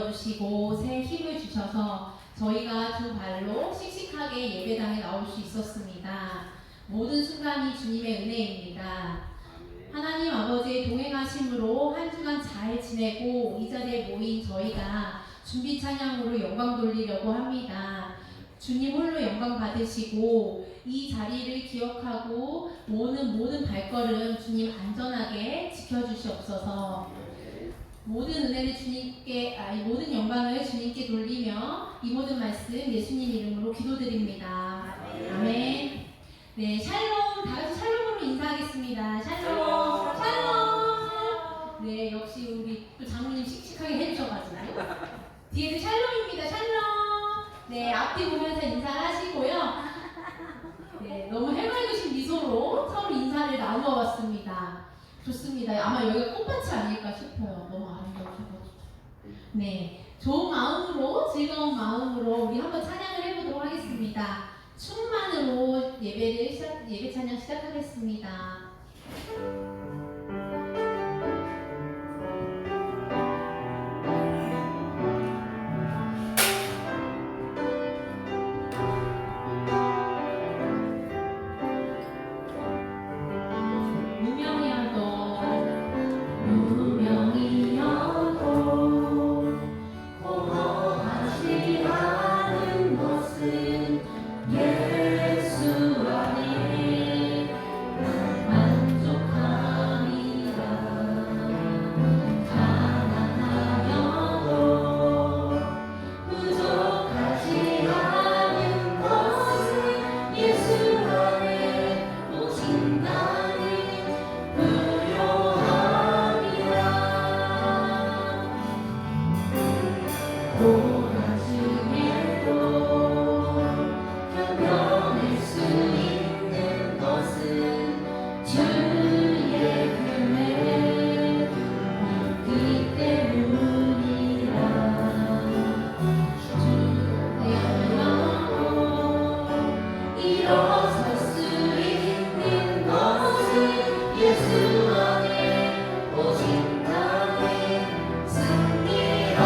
주시고 새 힘을 주셔서 저희가 두 발로 씩씩하게 예배당에 나올 수 있었습니다. 모든 순간이 주님의 은혜입니다. 하나님 아버지의 동행하심으로 한 주간 잘 지내고 이 자리에 모인 저희가 준비 찬양으로 영광 돌리려고 합니다. 주님 홀로 영광 받으시고 이 자리를 기억하고 오는 모든 발걸음 주님 안전하게 지켜주시옵소서. 모든 은혜를 주님께, 모든 영광을 주님께 돌리며 이 모든 말씀 예수님 이름으로 기도드립니다. 아멘. 네, 샬롬. 다 같이 샬롬으로 인사하겠습니다. 샬롬. 샬롬. 네, 역시 우리 또 장로님 씩씩하게 해주셔가지고 뒤에도 샬롬입니다. 샬롬. 네, 앞뒤 보면서 인사하시고요. 네, 너무 해맑으신 미소로 서로 인사를 나누어 봤습니다. 좋습니다. 아마 여기가 꽃밭이 아닐까 싶어요. 너무 아름다우셔가지고. 네, 좋은 마음으로, 즐거운 마음으로 우리 한번 찬양을 해보도록 하겠습니다. 춤만으로 예배 찬양 시작하겠습니다. 오직 나의 승리하리라.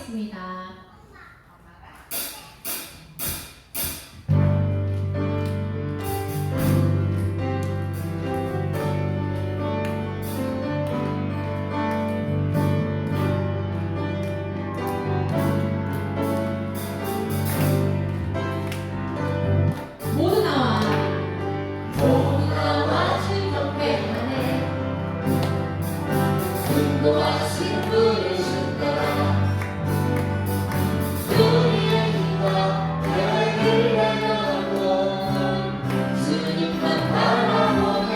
찬송하겠습니다. 모두 나와 즐겁게 하네 인도하신 부르신 따라 우리의 힘과 계획을 내려놓고 주님만 바라보네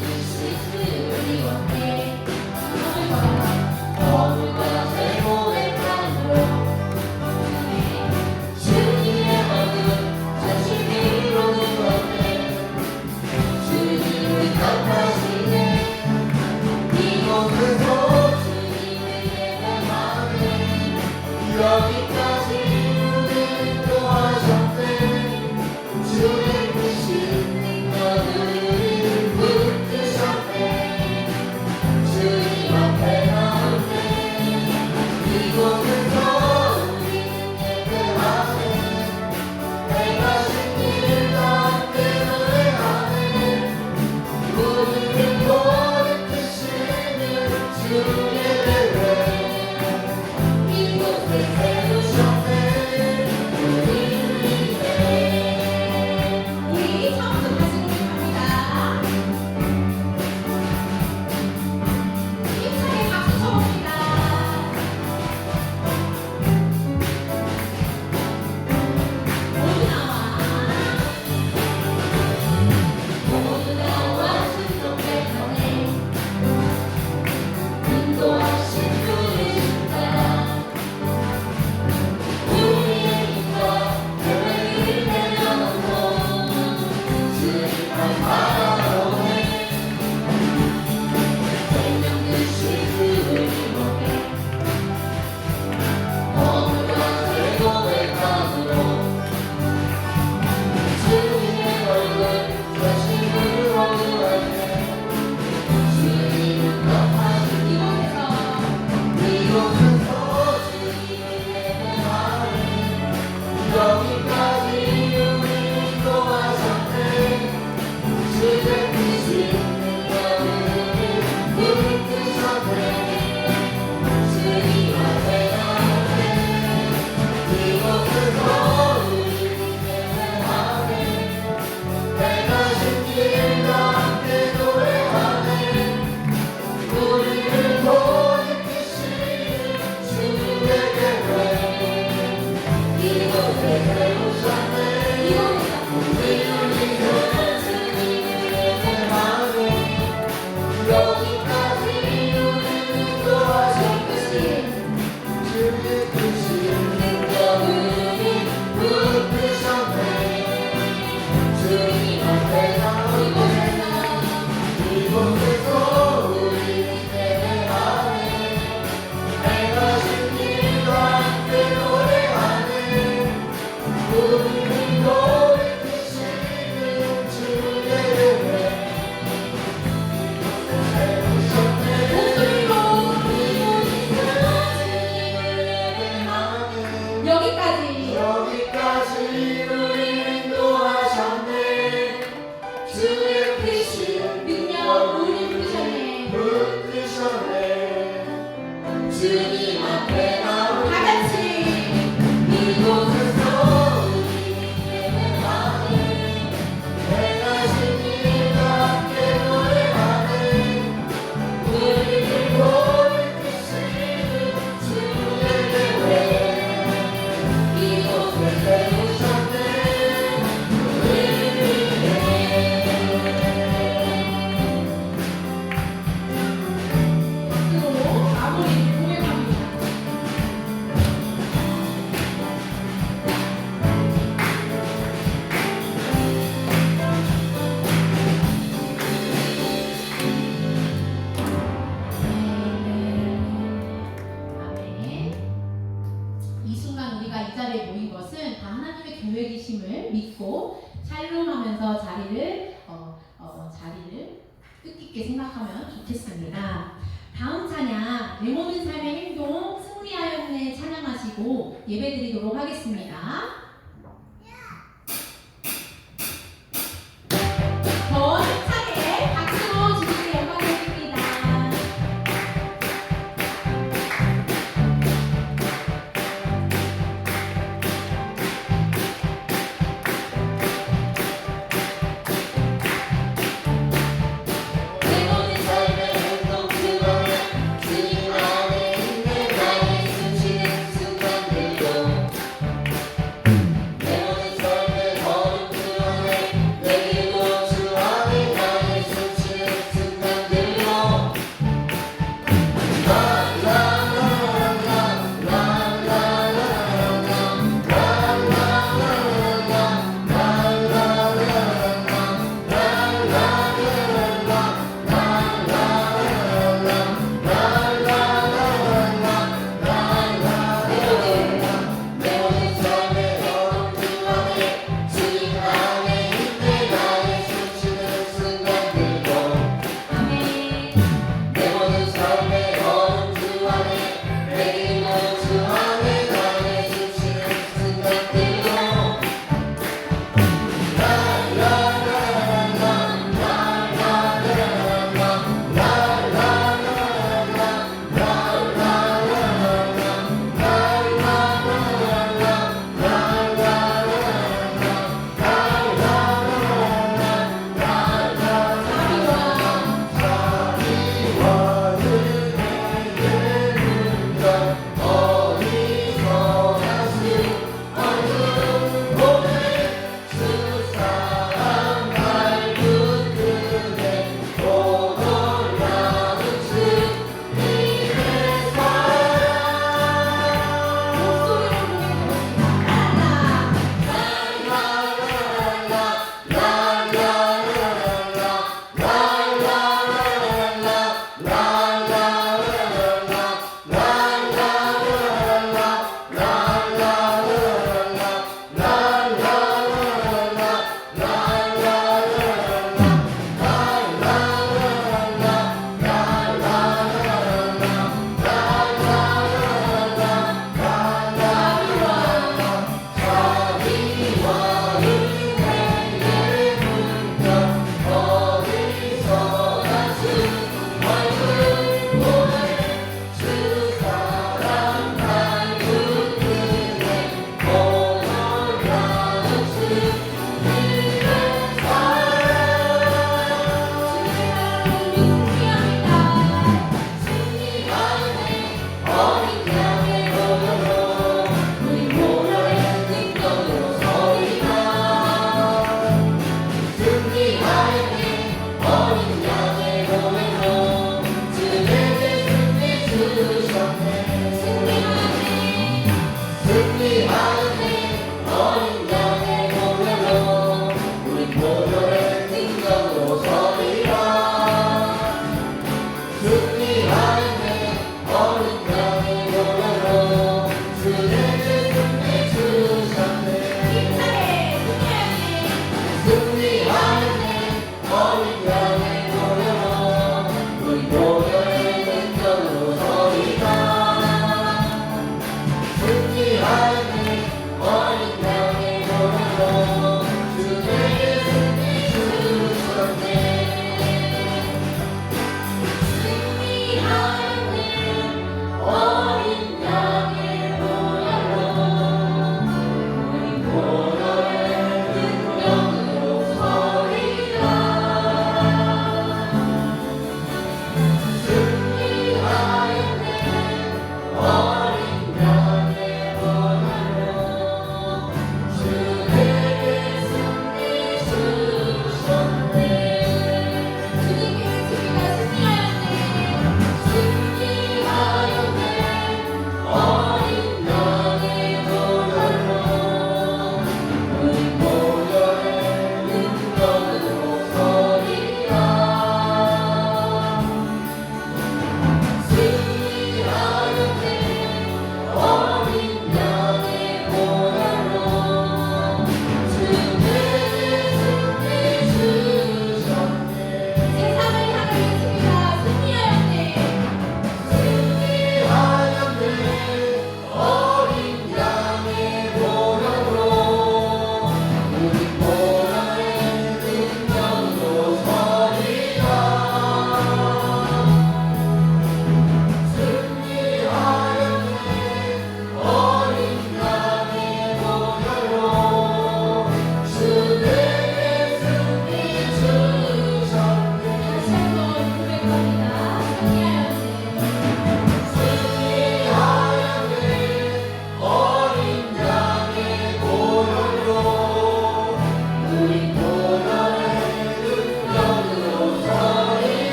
주신 그리 원해 허물과 죄고의 땅으로 주님의 얼굴 전심으로 누웠네 주님을 탓하시네 이곳에서 주님을 예배하네 여기까지 우리를 도와셨네 주의 크신 능력을 붙드셨네 주님 앞에 나올때 이곳에서 우리는 예배하네 내가 신길 함께 노래하네 우리를 돌이키시는 주의 예배 이곳에 세우셨네 우리를 위해 우리 처음부터 다시 노래합니다. 힘차게 박수 쳐봅니다. 모두 나와 즐겁게 하네 인도하신 부르신 따라 우리의 힘과 계획을 내려놓고 주님만 바라보네 생명 되신 그분이 오네 허물과 죄고의 땅으로 주님의 얼굴 전심으로 누웠네 주님은 탓하신 이곳에서 주님을 예배하네 여기까지 우리를 도와셨네 주의 크신 능력을 붙드셨네 주님 앞에 나오네 이곳에서 우리를 예배하네 내가 신길과 함께 노래하네 우리를 돌이키시는 주의 계획 이곳에 세우셨네 우리를 위해 주님을 예배하네 여기까지 우리를 도와주신 주의 크신 능력을 붙드셨네 주님 앞에 이곳에서 우리는 예배하네 내가 신길과 함께 노래하네 우리를 돌이키시는 주의 예배 세우셨네 목소리로 주님을 예배하네 여기까지 우리를 인도하셨네 주의 크신 능력 우리 붙드셨네 주님 앞에 나오네 다같이 이곳에서 우리는 예배하네 내가 신길과 함께 노래하네 우리를 돌이키시는 주의 계획 이곳에 세우셨네 우리를 위해 그리고 마무리 고백합니다. 아멘. 이 순간 우리가 이 자리에 모인 것은 다 하나님의 계획이심을 믿고 샬롬하면서 자리를 뜻깊게 생각하면 좋겠습니다. 다음 찬양 레몬은 박수로 예배드리도록 하겠습니다. 더 힘차게 박수로 주님께 영광 드립니다. 내 모든 삶의 운동수와 주님 안에 있는 나의 숨쉬는 순간들도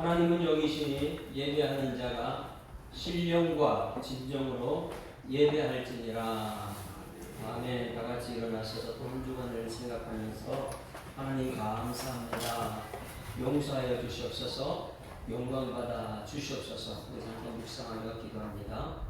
하나님은 여기시니 예배하는 자가 신령과 진정으로 예배할지니라. 아멘. 다 같이 일어나셔서 또 한 주간을 생각하면서 하나님 감사합니다. 용서하여 주시옵소서. 영광 받아 주시옵소서. 우리 한번 묵상하며 기도합니다.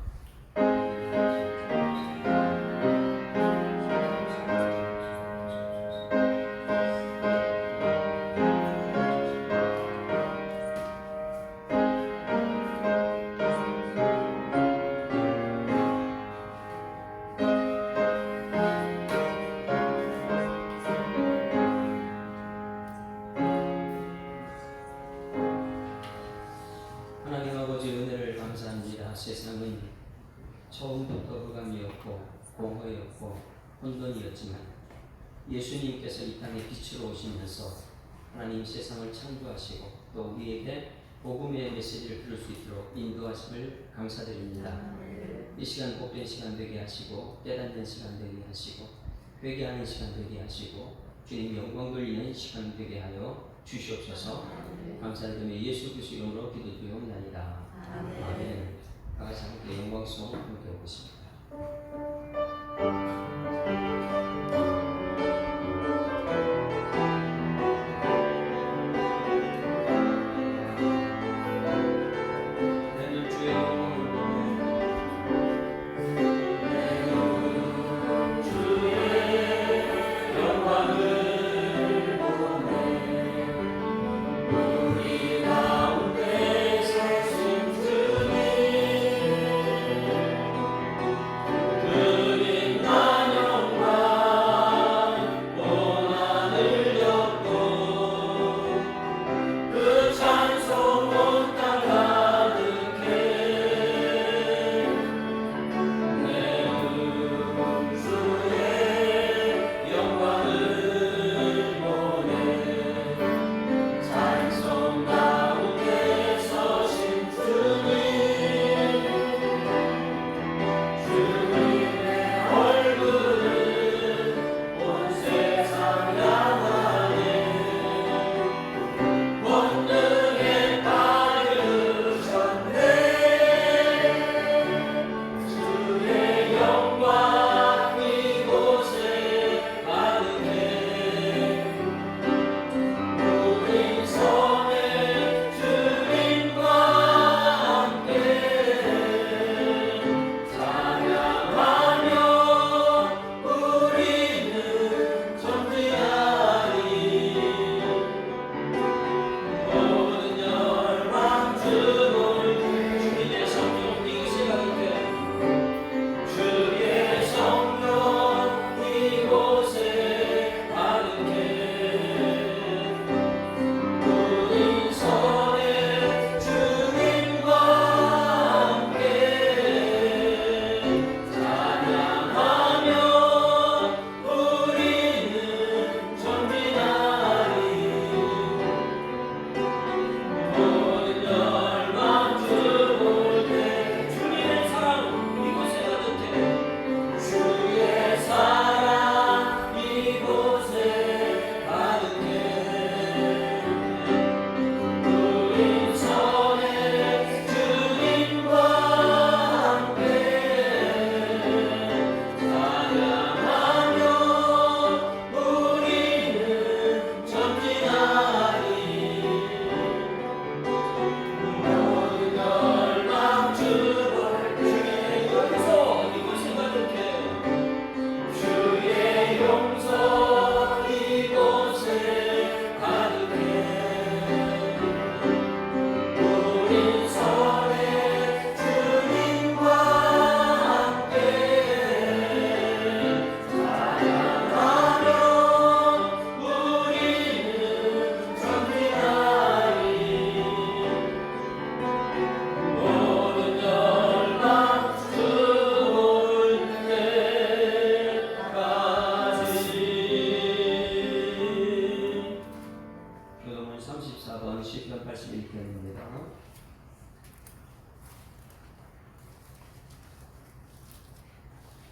하나님 아버지 은혜를 감사합니다. 세상은 처음부터 흑암이었고 공허였고 혼돈이었지만 예수님께서 이 땅에 빛으로 오시면서 하나님 세상을 창조하시고 또 우리에게 복음의 메시지를 들을 수 있도록 인도하심을 감사드립니다. 이 시간 복된 시간 되게 하시고 깨닫는 시간 되게 하시고 회개하는 시간 되게 하시고 주님 영광 돌리는 시간 되게 하여 주시옵소서. 감사드리며 예수 그리스도 이름으로 기도드리옵나이다. 아멘. 다 같이 함께 영광송 함께 보겠습니다.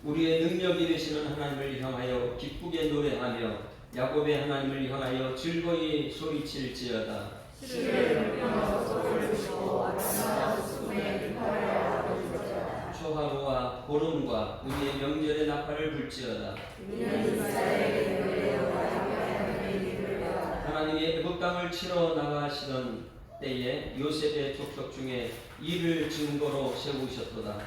우리의 능력이 되시는 하나님을 향하여 기쁘게 노래하며 야곱의 하나님을 향하여 즐거이 소리칠지어다. 초하루와 보름과 우리의 명절의 나팔을 불지어다. 하나님의 애국 땅을 치러 나가시던 때에 요셉의 족속 중에 이를 증거로 세우셨도다.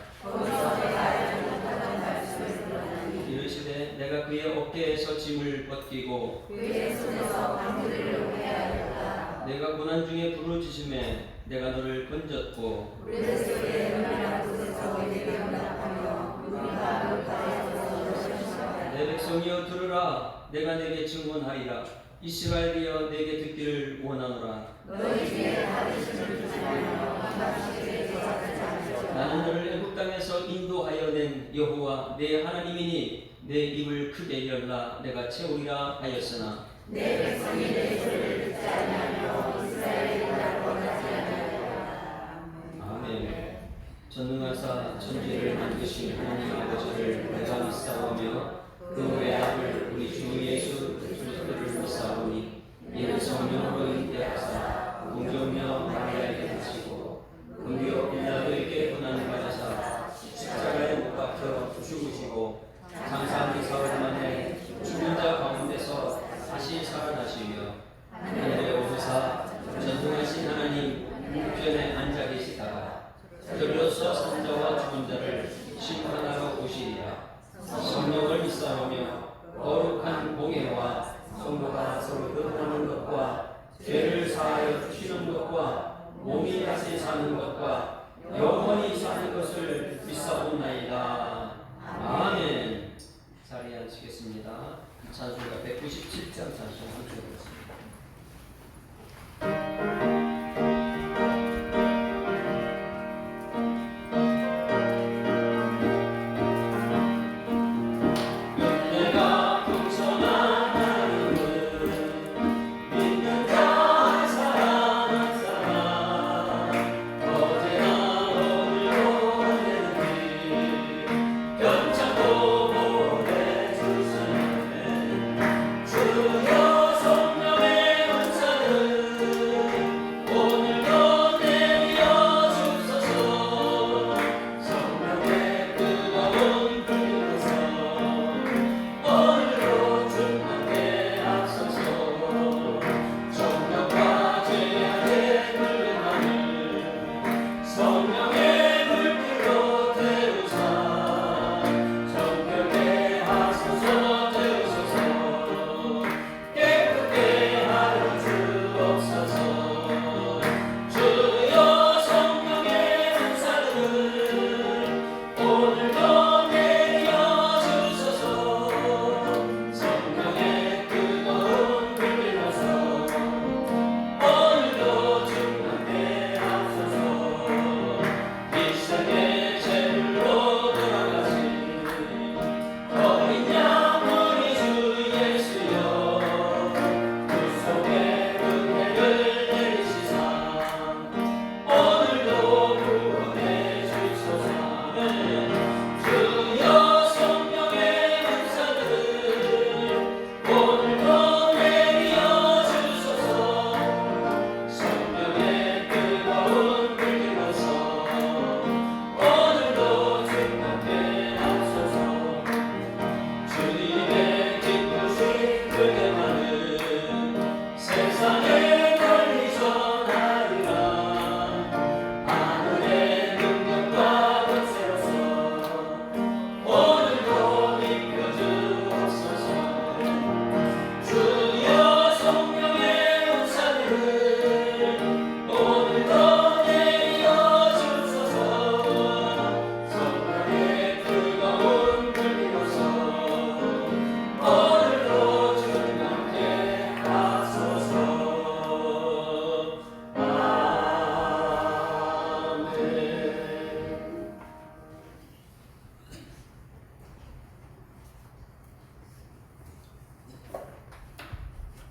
이르시되 내가 그의 어깨에서 짐을 벗기고 내가 고난 중에 부르짖음에 내가 너를 건졌고 내 백성이여 들으라. 내가 내게 증언하리라. 이스라엘이여 내게 듣기를 원하노라. 나는 너를 애국 땅에서 인도하여 낸 여호와 내 하나님이니 내 입을 크게 열라. 내가 채우리라 하였으나 내 백성이 내 소리를 듣지 아니하며 이스라엘이 나를 원하지 아니하리라. 아멘. 전능하사 천지를 만드신 하나님 아버지를 내가 믿사오며 그 외아들 우리 주 예수 그리스도를 믿사오니 이는 성령으로 잉태하사 공주며 마리아에게 하시고 본디오 빌라도에게 고난을 받으사 십자가에 못 박혀 죽으시고 장사한 지 사흘 만에 죽은 자 가운데서 다시 살아나시며 하늘에 오르사 전능하신 하나님 우편에 앉아 계시다가 그들로서 산자와 죽은 자를 심판하러 오시리라. 성령을 믿사오며 거룩한 공예와 성도가 서로 교통하는 것과 죄를 사하여 주시는 것과 몸이 다시 사는 것과 영원히 사는 것을 믿사옵나이다. 아멘. 자리에 앉으시겠습니다. 찬송가 197장 찬송 함께 하겠습니다.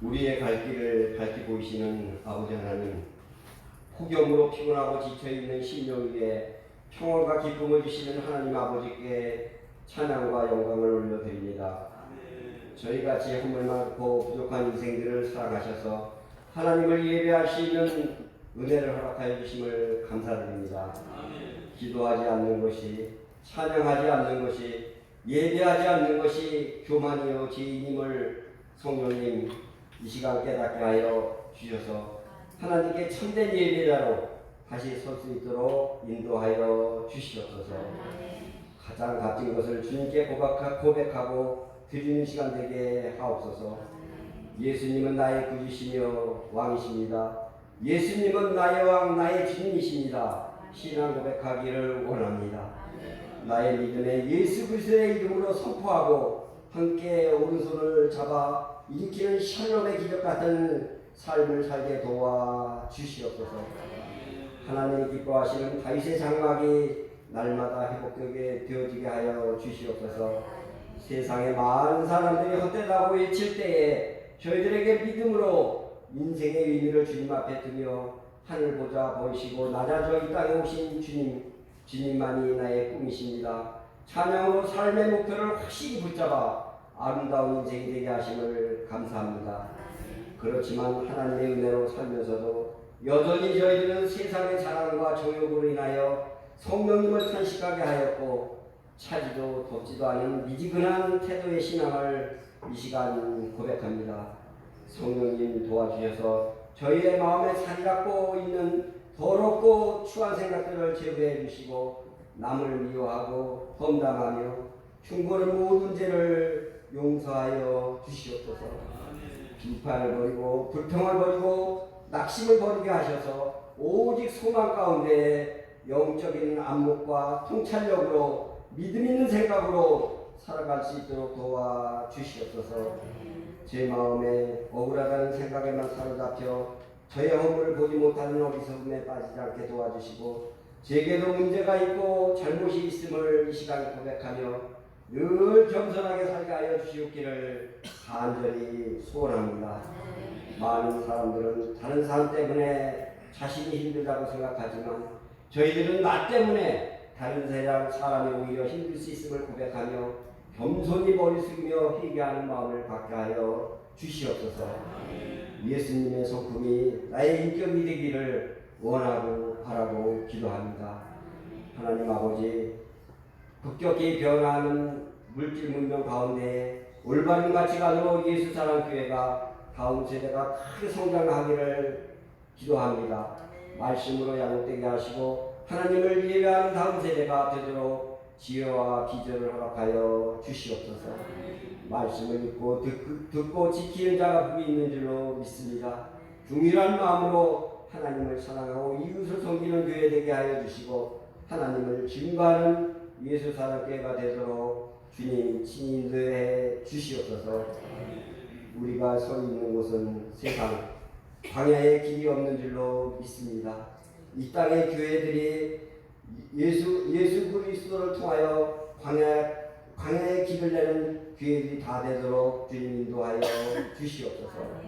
우리의 갈 길을 밝히 보이시는 아버지 하나님, 폭염으로 피곤하고 지쳐있는 심령 위에 평온과 기쁨을 주시는 하나님 아버지께 찬양과 영광을 올려드립니다. 저희같이 허물 많고 부족한 인생들을 살아가셔서 하나님을 예배할 수 있는 은혜를 허락하여 주심을 감사드립니다. 기도하지 않는 것이, 찬양하지 않는 것이, 예배하지 않는 것이 교만이요 죄인임을 성령님 이 시간 깨닫게 하여 주셔서 하나님께 참된 예배자로 다시 설 수 있도록 인도하여 주시옵소서. 가장 값진 것을 주님께 고백하고 드리는 시간 되게 하옵소서. 예수님은 나의 구주시며 왕이십니다. 예수님은 나의 왕, 나의 주님이십니다. 신앙 고백하기를 원합니다. 나의 믿음에 예수 그리스도의 이름으로 선포하고 함께 오른손을 잡아 일으키는 샬롬의 기적 같은 삶을 살게 도와 주시옵소서. 하나님 기뻐하시는 다윗의 장막이 날마다 회복되게 되어지게 하여 주시옵소서. 세상의 많은 사람들이 헛되다고 외칠 때에 저희들에게 믿음으로 인생의 의미를 주님 앞에 두며 하늘 보자 보이시고 낮아져 이 땅에 오신 주님만이 나의 꿈이십니다. 찬양으로 삶의 목표를 확실히 붙잡아 아름다운 인생이 되게 하심을 감사합니다. 그렇지만 하나님의 은혜로 살면서도 여전히 저희들은 세상의 자랑과 정욕으로 인하여 성령님을 탄식하게 하였고 차지도 돕지도 않은 미지근한 태도의 신앙을 이 시간 고백합니다. 성령님 도와주셔서 저희의 마음에 자리 잡고 있는 더럽고 추한 생각들을 제거해 주시고 남을 미워하고 험담하며 흉보는 모든 죄를 용서하여 주시옵소서. 비판을 버리고 불평을 버리고 낙심을 버리게 하셔서 오직 소망 가운데 영적인 안목과 통찰력으로 믿음 있는 생각으로 살아갈 수 있도록 도와주시옵소서. 제 마음에 억울하다는 생각에만 사로잡혀 저의 허물을 보지 못하는 어리석음에 빠지지 않게 도와주시고 제게도 문제가 있고 잘못이 있음을 이 시간에 고백하며 늘 겸손하게 살게 하여 주시옵기를 간절히 소원합니다. 많은 사람들은 다른 사람 때문에 자신이 힘들다고 생각하지만 저희들은 나 때문에 다른 사람이 오히려 힘들 수 있음을 고백하며 겸손히 머리 숙이며 회개하는 마음을 갖게 하여 주시옵소서. 예수님의 성품이 나의 인격이 되기를 원하고 바라고 기도합니다. 하나님 아버지, 급격히 변화하는 물질 문명 가운데 올바른 가치관으로 예수사랑교회가 다음 세대가 크게 성장하기를 기도합니다. 말씀으로 양육되게 하시고 하나님을 예배하는 다음 세대가 되도록 지혜와 비전을 허락하여 주시옵소서. 말씀을 듣고 지키는 자가 복이 있는 줄로 믿습니다. 중일한 마음으로 하나님을 사랑하고 이웃을 섬기는 교회 되게 하여 주시고 하나님을 증거하는 예수사랑교회가 되도록 주님 친히 인도해 주시옵소서. 우리가 서 있는 곳은 세상 광야에 길이 없는 줄로 믿습니다. 이 땅의 교회들이 예수 그리스도를 통하여 광야의 길을 내는 교회들이 다 되도록 주님 인도하여 주시옵소서.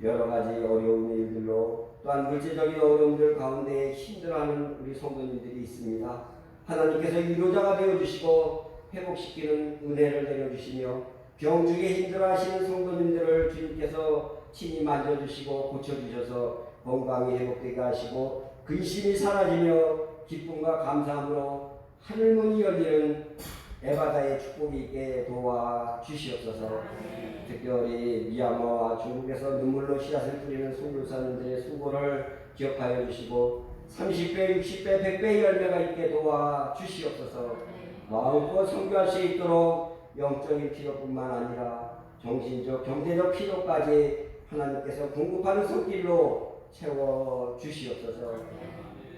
여러 가지 어려운 일들로 또한 물질적인 어려움들 가운데 힘들어하는 우리 성도님들이 있습니다. 하나님께서 위로자가 되어주시고 회복시키는 은혜를 내려주시며 병중에 힘들어하시는 성도님들을 주님께서 친히 만져주시고 고쳐주셔서 건강이 회복되게 하시고 근심이 사라지며 기쁨과 감사함으로 하늘문이 열리는 에바다의 축복이 있게 도와주시옵소서. 특별히 미얀마와 중국에서 눈물로 씨앗을 뿌리는 선교사님들의 수고를 기억하여 주시고 30배, 60배, 100배의 열매가 있게 도와주시옵소서. 마음껏 선교할 수 있도록 영적인 필요뿐만 아니라 정신적, 경제적 필요까지 하나님께서 공급하는 손길로 채워주시옵소서.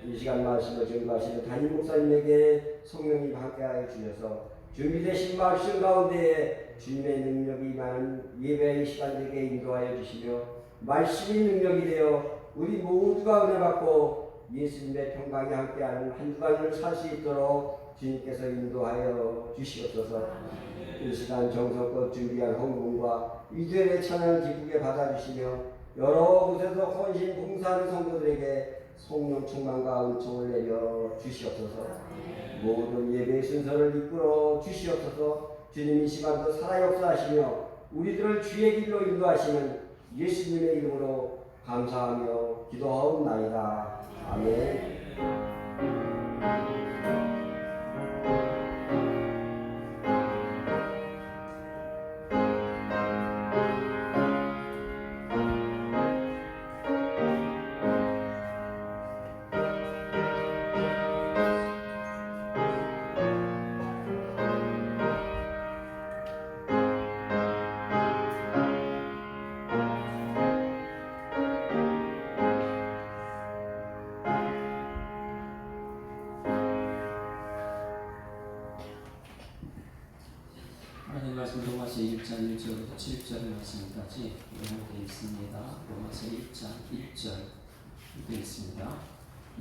이 시간 말씀을 증거하시는 담임 목사님에게 성령님 함께하여 주셔서 준비되신 말씀 가운데 주님의 능력이 임하는 예배의 시간 되게 인도하여 주시며 말씀이 능력이 되어 우리 모두가 은혜 받고 예수님의 평강에 함께하는 한 주간을 살 수 있도록 주님께서 인도하여 주시옵소서. 이 시간 정성껏 준비한 헌금과 이주일의 찬양을 기쁘게 받아주시며 여러 곳에서 헌신 봉사하는 성도들에게 성령 충만과 은총을 내려 주시옵소서. 모든 예배의 순서를 이끌어 주시옵소서. 주님 이 시간도 살아 역사하시며 우리들을 주의 길로 인도하시는 예수님의 이름으로 감사하며 기도하옵나이다. 아멘. 하나님 말씀 로마서 1장 1절부터 7절 말씀까지 요약되어 있습니다. 로마서 1장 1절 되어 있습니다.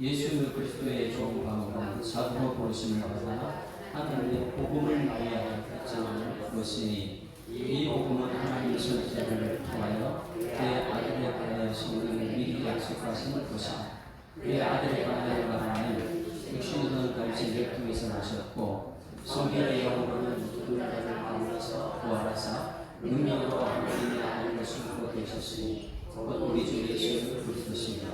예수 그리스도의 좋은 방법은 사도로 부르심을 받아 하나님의 복음을 위하여 발전하는 것이니 이 복음은 하나님의 선지자를 통하여 그의 아들에 관하여 성령을 미리 약속하신 것이다. 그의 아들에 관하여 말하는 육신으로는 갈지를 통해서 나셨고 성결의 영으로는 누군가를 가운데서 부활하사 능력으로 하나님의 아들을 숨고 계셨으니 곧 우리 주 예수 그리스도십니다.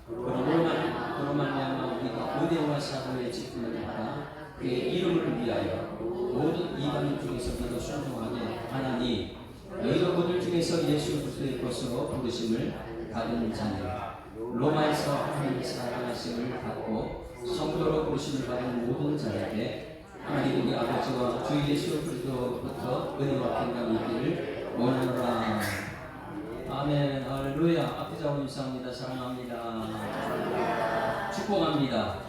그러므로 말미암아 우리가 은혜와 사도의 직분을 받아 그의 이름을 위하여 모든 이방인 중에서도 순종하게 하나니 너희가 그들 중에서 예수 그리스도의 것으로 부르심을 받은 자니라. 로마에서 하나님의 사랑하심을 받고 성도로 부르심을 받은 모든 자에게 하나님 우리 아버지와 주 예수 그리스도부터 은혜와 평강이 있기를 원하노라. 아멘. 할렐루야. 앞에 자원 인사합니다. 사랑합니다. 축복합니다.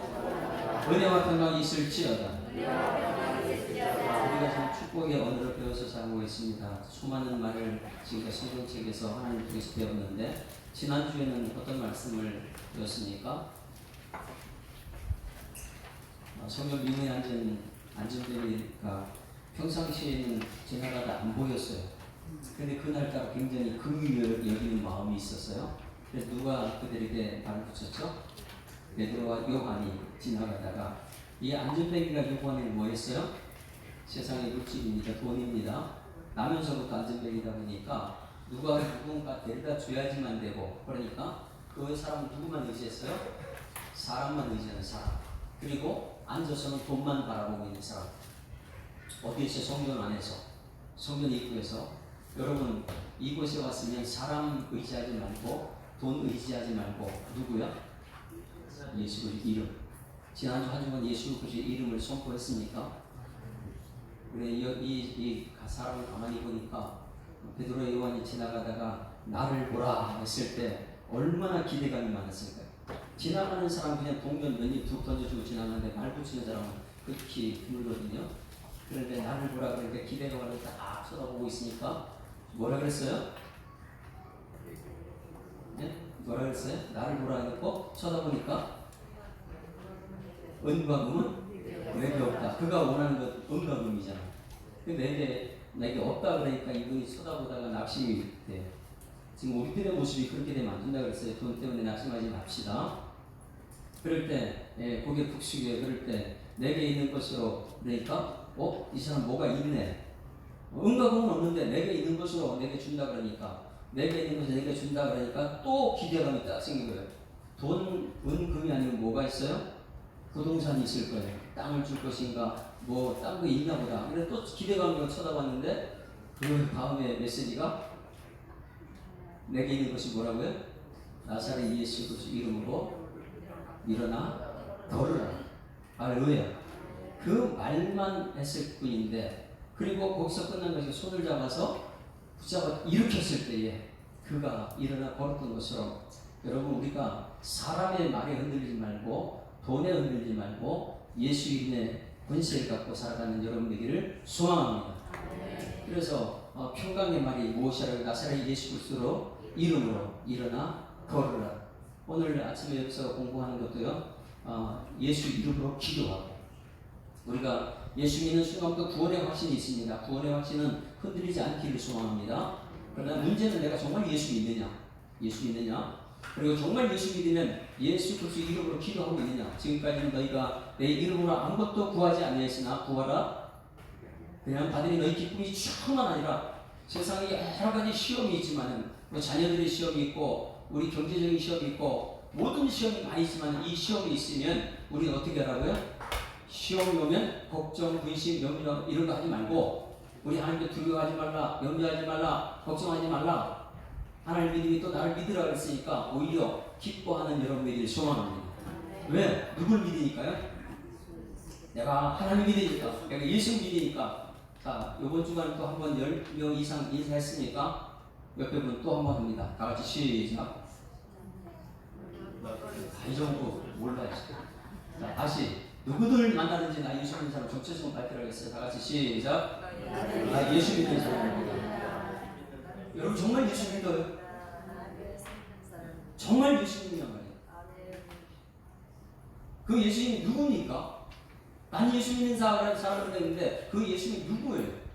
은혜와 평강이 있을지어다. 우리가 지금 축복의 언어를 배워서 살고 있습니다. 수많은 말을 지금까지 성경책에서 하나님 통해서 배웠는데 지난주에는 어떤 말씀을 배웠습니까? 성경 미문에 앉은데니까 평상시에는 지나가다 안 보였어요. 근데 그날따라 굉장히 긍휼히 여기는 마음이 있었어요. 그래서 누가 그들에게 발을 붙였죠? 베드로와 요한이 지나가다가 이 안전뱅이가 요한이 뭐였어요? 세상의 물질입니다. 돈입니다. 나면서부터 안전뱅이다 보니까 누군가 데려다 줘야지만 되고, 그러니까 그 사람은 누구만 의지했어요? 사람만 의지하는 사람. 그리고 앉아서는 돈만 바라보고 있는 사람. 어디에서? 성전 안에서, 성전 입구에서. 여러분 이곳에 왔으면 사람 의지하지 말고 돈 의지하지 말고 누구야? 예수 그리스도 이름. 지난주 한 주간 예수 그리스도 이름을 선포했습니까? 그래 이 사람을 가만히 보니까 베드로 요한이 지나가다가 나를 보라 했을 때 얼마나 기대감이 많았을까요? 지나가는 사람 그냥 동전 몇 입 툭 던져주고 지나가는데 말 붙이는 사람은 극히 드물거든요. 그런데 나를 보라 그러니까 기대감을 딱 쳐다보고 있으니까 뭐라 그랬어요? 네? 뭐라 그랬어요? 나를 보라 해놓고 쳐다보니까 은과 금은 내게 없다. 그가 원하는 것 은과 금이잖아. 내게 없다 그러니까 이분이 쳐다보다가 낙심이 돼. 지금 우리들의 모습이 그렇게 되면 안 된다 그랬어요. 돈 때문에 낙심하지 맙시다. 그럴 때 고개 푹 숙여. 그럴 때 내게 있는 것으로 그러니까 이 사람 뭐가 있네. 은과 금은 없는데 내게 있는 것으로 내게 준다 그러니까, 내게 있는 것을 내게 준다 그러니까 또 기대감이 딱 생긴 거예요. 돈, 은, 금이 아니면 뭐가 있어요? 부동산이 있을 거예요. 땅을 줄 것인가, 뭐 딴 거 있나 보다. 그래서 또 기대감으로 쳐다봤는데 그 다음에 메시지가 내게 있는 것이 뭐라고요? 나사렛 예수 그리스도 이름으로 일어나 걸으라. 할렐루야. 그 말만 했을 뿐인데, 그리고 거기서 끝난 것이 손을 잡아서 붙잡아 일으켰을 때에 그가 일어나 걸었던 것처럼, 여러분 우리가 사람의 말에 흔들리지 말고 돈에 흔들리지 말고 예수 이름의 권세를 갖고 살아가는 여러분 되기를 소망합니다. 그래서 평강의 말이 무엇이라고? 나사렛 예수 그리스도로 이름으로 일어나 걸으라. 오늘 아침에 여기서 공부하는 것도요, 예수 이름으로 기도하고, 우리가 예수 믿는 순간부터 구원의 확신이 있습니다. 구원의 확신은 흔들리지 않기를 소망합니다. 그러나 문제는 내가 정말 예수 믿느냐? 예수 믿느냐? 그리고 정말 예수 믿으면 예수 그리스도 이름으로 기도하고 있느냐? 지금까지는 너희가 내 이름으로 아무것도 구하지 아니하였으나 구하라. 그냥 받으니 너희 기쁨이 충만 아니라, 세상에 여러 가지 시험이 있지만은 뭐 자녀들의 시험이 있고 우리 경제적인 시험이 있고 모든 시험이 많이 있지만 이 시험이 있으면 우리는 어떻게 하라고요? 시험이 오면 걱정, 근심, 염려 이런 거 하지 말고 우리 하나님께 두려워하지 말라, 염려하지 말라, 걱정하지 말라. 하나님 믿음이 또 나를 믿으라 그랬으니까 오히려 기뻐하는 여러분들이 소망합니다. 왜? 누굴 믿으니까요? 내가 하나님 믿으니까, 내가 예수 믿으니까. 자, 이번 주간 또 한번 10명 이상 인사했으니까 옆에 분 또 한 번 합니다. 다 같이 시작. 이 정도 몰라요. 자, 다시 누구들 만나든지 나 예수 믿는 사람 정체성 발표하겠어요. 다 같이 시작. 나 예수 믿는 사람입니다. 여러분 정말 예수 믿어요? 정말 예수 믿는 말이에요. 그 예수님이 누굽니까? 난 예수 믿는 사람을 했는데 그 예수님이 누구예요?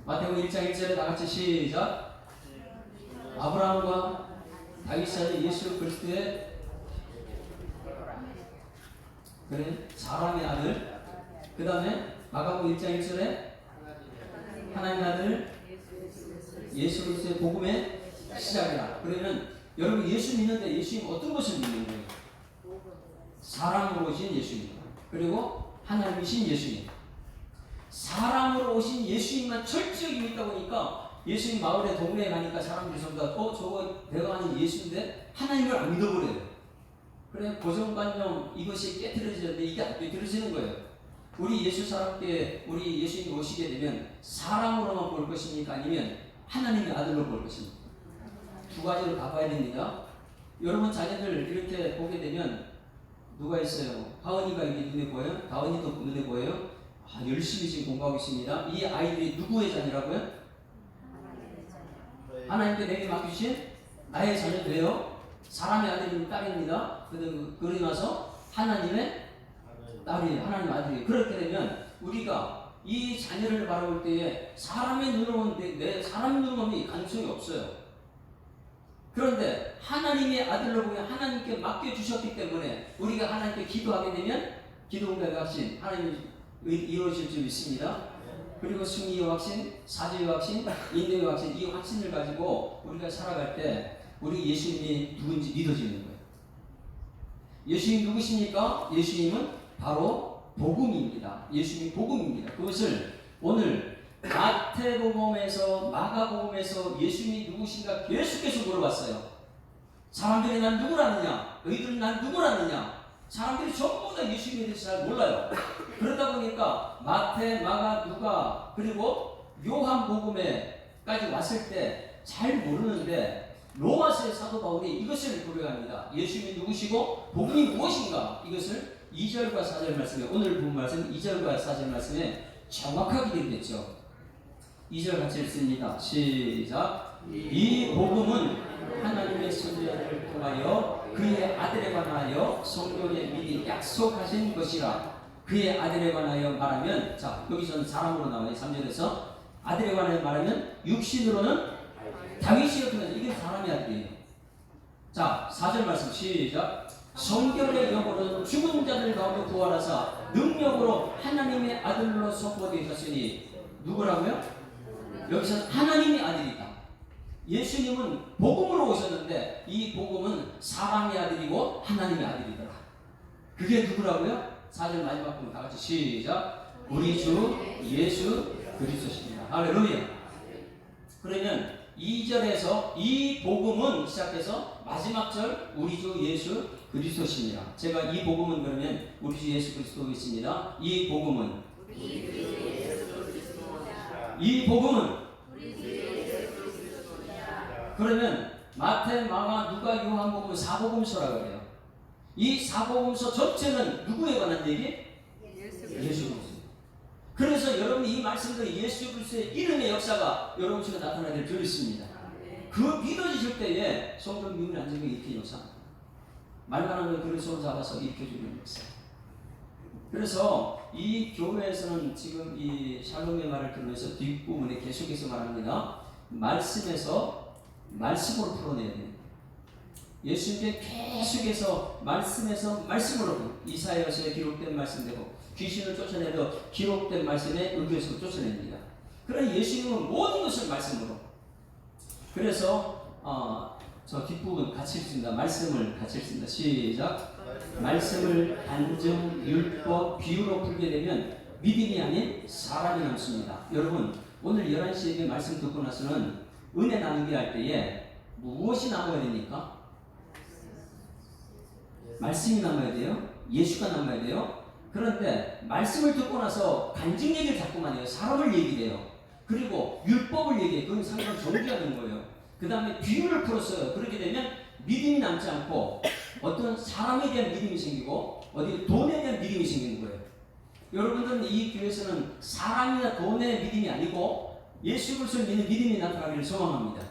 마태복음 1장 1절에 다 같이 시작. 아브라함과 다윗 사이 예수 그리스도의 그래 사람의 아들. 그 다음에 마가복음 1장 1절에 하나님의 아들 예수 그리스도의 복음의 시작이라. 그러면 여러분 예수 믿는데 예수님 어떤 것을 믿는 거예요? 사람으로 오신 예수님, 그리고 하나님이신 예수님. 사람으로 오신 예수님만 철저히 믿다 보니까 예수님 마을에 동네에 가니까 사람들이 전부 다 저거 내가 아는 예수인데 하나님을 안 믿어버려요. 그래 고정관념 이것이 깨트려지는데 이게 안 깨트려지는 거예요. 우리 예수 사람께 우리 예수님 오시게 되면 사람으로만 볼 것입니까? 아니면 하나님의 아들로 볼 것입니까? 두 가지로 다 봐야 됩니다. 여러분 자녀들 이렇게 보게 되면 누가 있어요? 하은이가 이게 눈에 보여요? 다은이도 눈에 보여요? 열심히 지금 공부하고 있습니다. 이 아이들이 누구의 자녀라고요? 하나님께 내게 맡기신 나의 자녀들이에요. 사람의 아들이면 딸입니다. 그러고 나서 하나님의 딸이에요. 하나님 아들이에요. 그렇게 되면 우리가 이 자녀를 바라볼 때에 사람의 눈으로 내 사람 눈으로 보면 가능성이 없어요. 그런데 하나님의 아들로 보면 하나님께 맡겨주셨기 때문에 우리가 하나님께 기도하게 되면 기도 응답의 확신 하나님이 이루어질 줄 믿습니다. 그리고 승리의 확신, 사죄의 확신, 인내의 확신, 이 확신을 가지고 우리가 살아갈 때 우리 예수님이 누군지 믿어지는 거예요. 예수님 누구십니까? 예수님은 바로 복음입니다. 예수님이 복음입니다. 그것을 오늘 마태복음에서 마가복음에서 예수님이 누구신가 계속해서 물어봤어요. 사람들이 난 누구라느냐? 너희들은 난 누구라느냐? 사람들이 전부 다 예수님에 대해서 잘 몰라요. 그러다 보니까 마태, 마가, 누가 그리고 요한복음에까지 왔을 때 잘 모르는데 로마서의 사도 바울이 이것을 고려합니다. 예수님이 누구시고 복음이 무엇인가? 이것을 2절과 4절 말씀에 오늘 본 말씀 2절과 4절 말씀에 정확하게 되겠죠. 2절 같이 읽습니다. 시작. 이 복음은 하나님의 선지자를 통하여 그의 아들에 관하여 성경에 미리 약속하신 것이라. 그의 아들에 관하여 말하면, 자 여기서는 사람으로 나와요. 3절에서 아들에 관하여 말하면 육신으로는 다윗이었구나. 이게 사람의 아들이에요. 자 4절 말씀 시작. 성경의 영으로는 죽은 자들 가운데 부활하사 능력으로 하나님의 아들로 선포되셨으니 누구라고요? 여기서는 하나님의 아들이다. 예수님은 복음으로 오셨는데 이 복음은 사람의 아들이고 하나님의 아들이더라. 그게 누구라고요? 4절 마지막 부분 다 같이 시작. 우리 주 예수 그리스도십니다. 할렐루야. 그러면 2절에서 이 복음은 시작해서 마지막 절 우리 주 예수 그리스도십니다. 제가 이 복음은 그러면 우리 주 예수 그리스도겠습니다. 이 복음은 그러면 마태, 마가, 누가, 요한복음은 사복음서라고 해요. 이 사복음서 전체는 누구에 관한 얘기? 예수 그리스도. 그래서 여러분이 이 말씀들이 예수 그리스도의 이름의 역사가 여러분 속에 나타나게 될 있습니다. 그 믿어지실 때에 성경 미움이 안 되면 이렇게 역사. 말만한 걸 그릇 손 잡아서 일으켜주는 역사. 그래서 이 교회에서는 지금 이 샬롬의 말을 들으면서 뒷부분에 계속해서 말합니다. 말씀으로 풀어내야 됩니다. 예수님께 계속해서 말씀으로 이사야서에 기록된 말씀대로 귀신을 쫓아내도 기록된 말씀에 의교해서 쫓아냅니다. 그러나 예수님은 모든 것을 말씀으로 그래서 저 뒷부분 같이 읽습니다. 말씀을 같이 읽습니다. 시작. 말씀을 간증, 율법, 비유로 풀게 되면 믿음이 아닌 사람이 남습니다. 여러분 오늘 11시에 말씀 듣고 나서는 은혜 나누기 할 때에 무엇이 남아야 됩니까? 말씀이 남아야 돼요. 예수가 남아야 돼요. 그런데 말씀을 듣고 나서 간증 얘기를 자꾸만 해요. 사람을 얘기해요. 그리고 율법을 얘기해요. 그건 상당히 정죄하는 거예요. 그 다음에 비유를 풀었어요. 그렇게 되면 믿음이 남지 않고 어떤 사람에 대한 믿음이 생기고 어디 돈에 대한 믿음이 생기는 거예요. 여러분들은 이 교회에서는 사람이나 돈의 믿음이 아니고 예수 그리스도를 믿는 믿음이 나타나기를 소망합니다.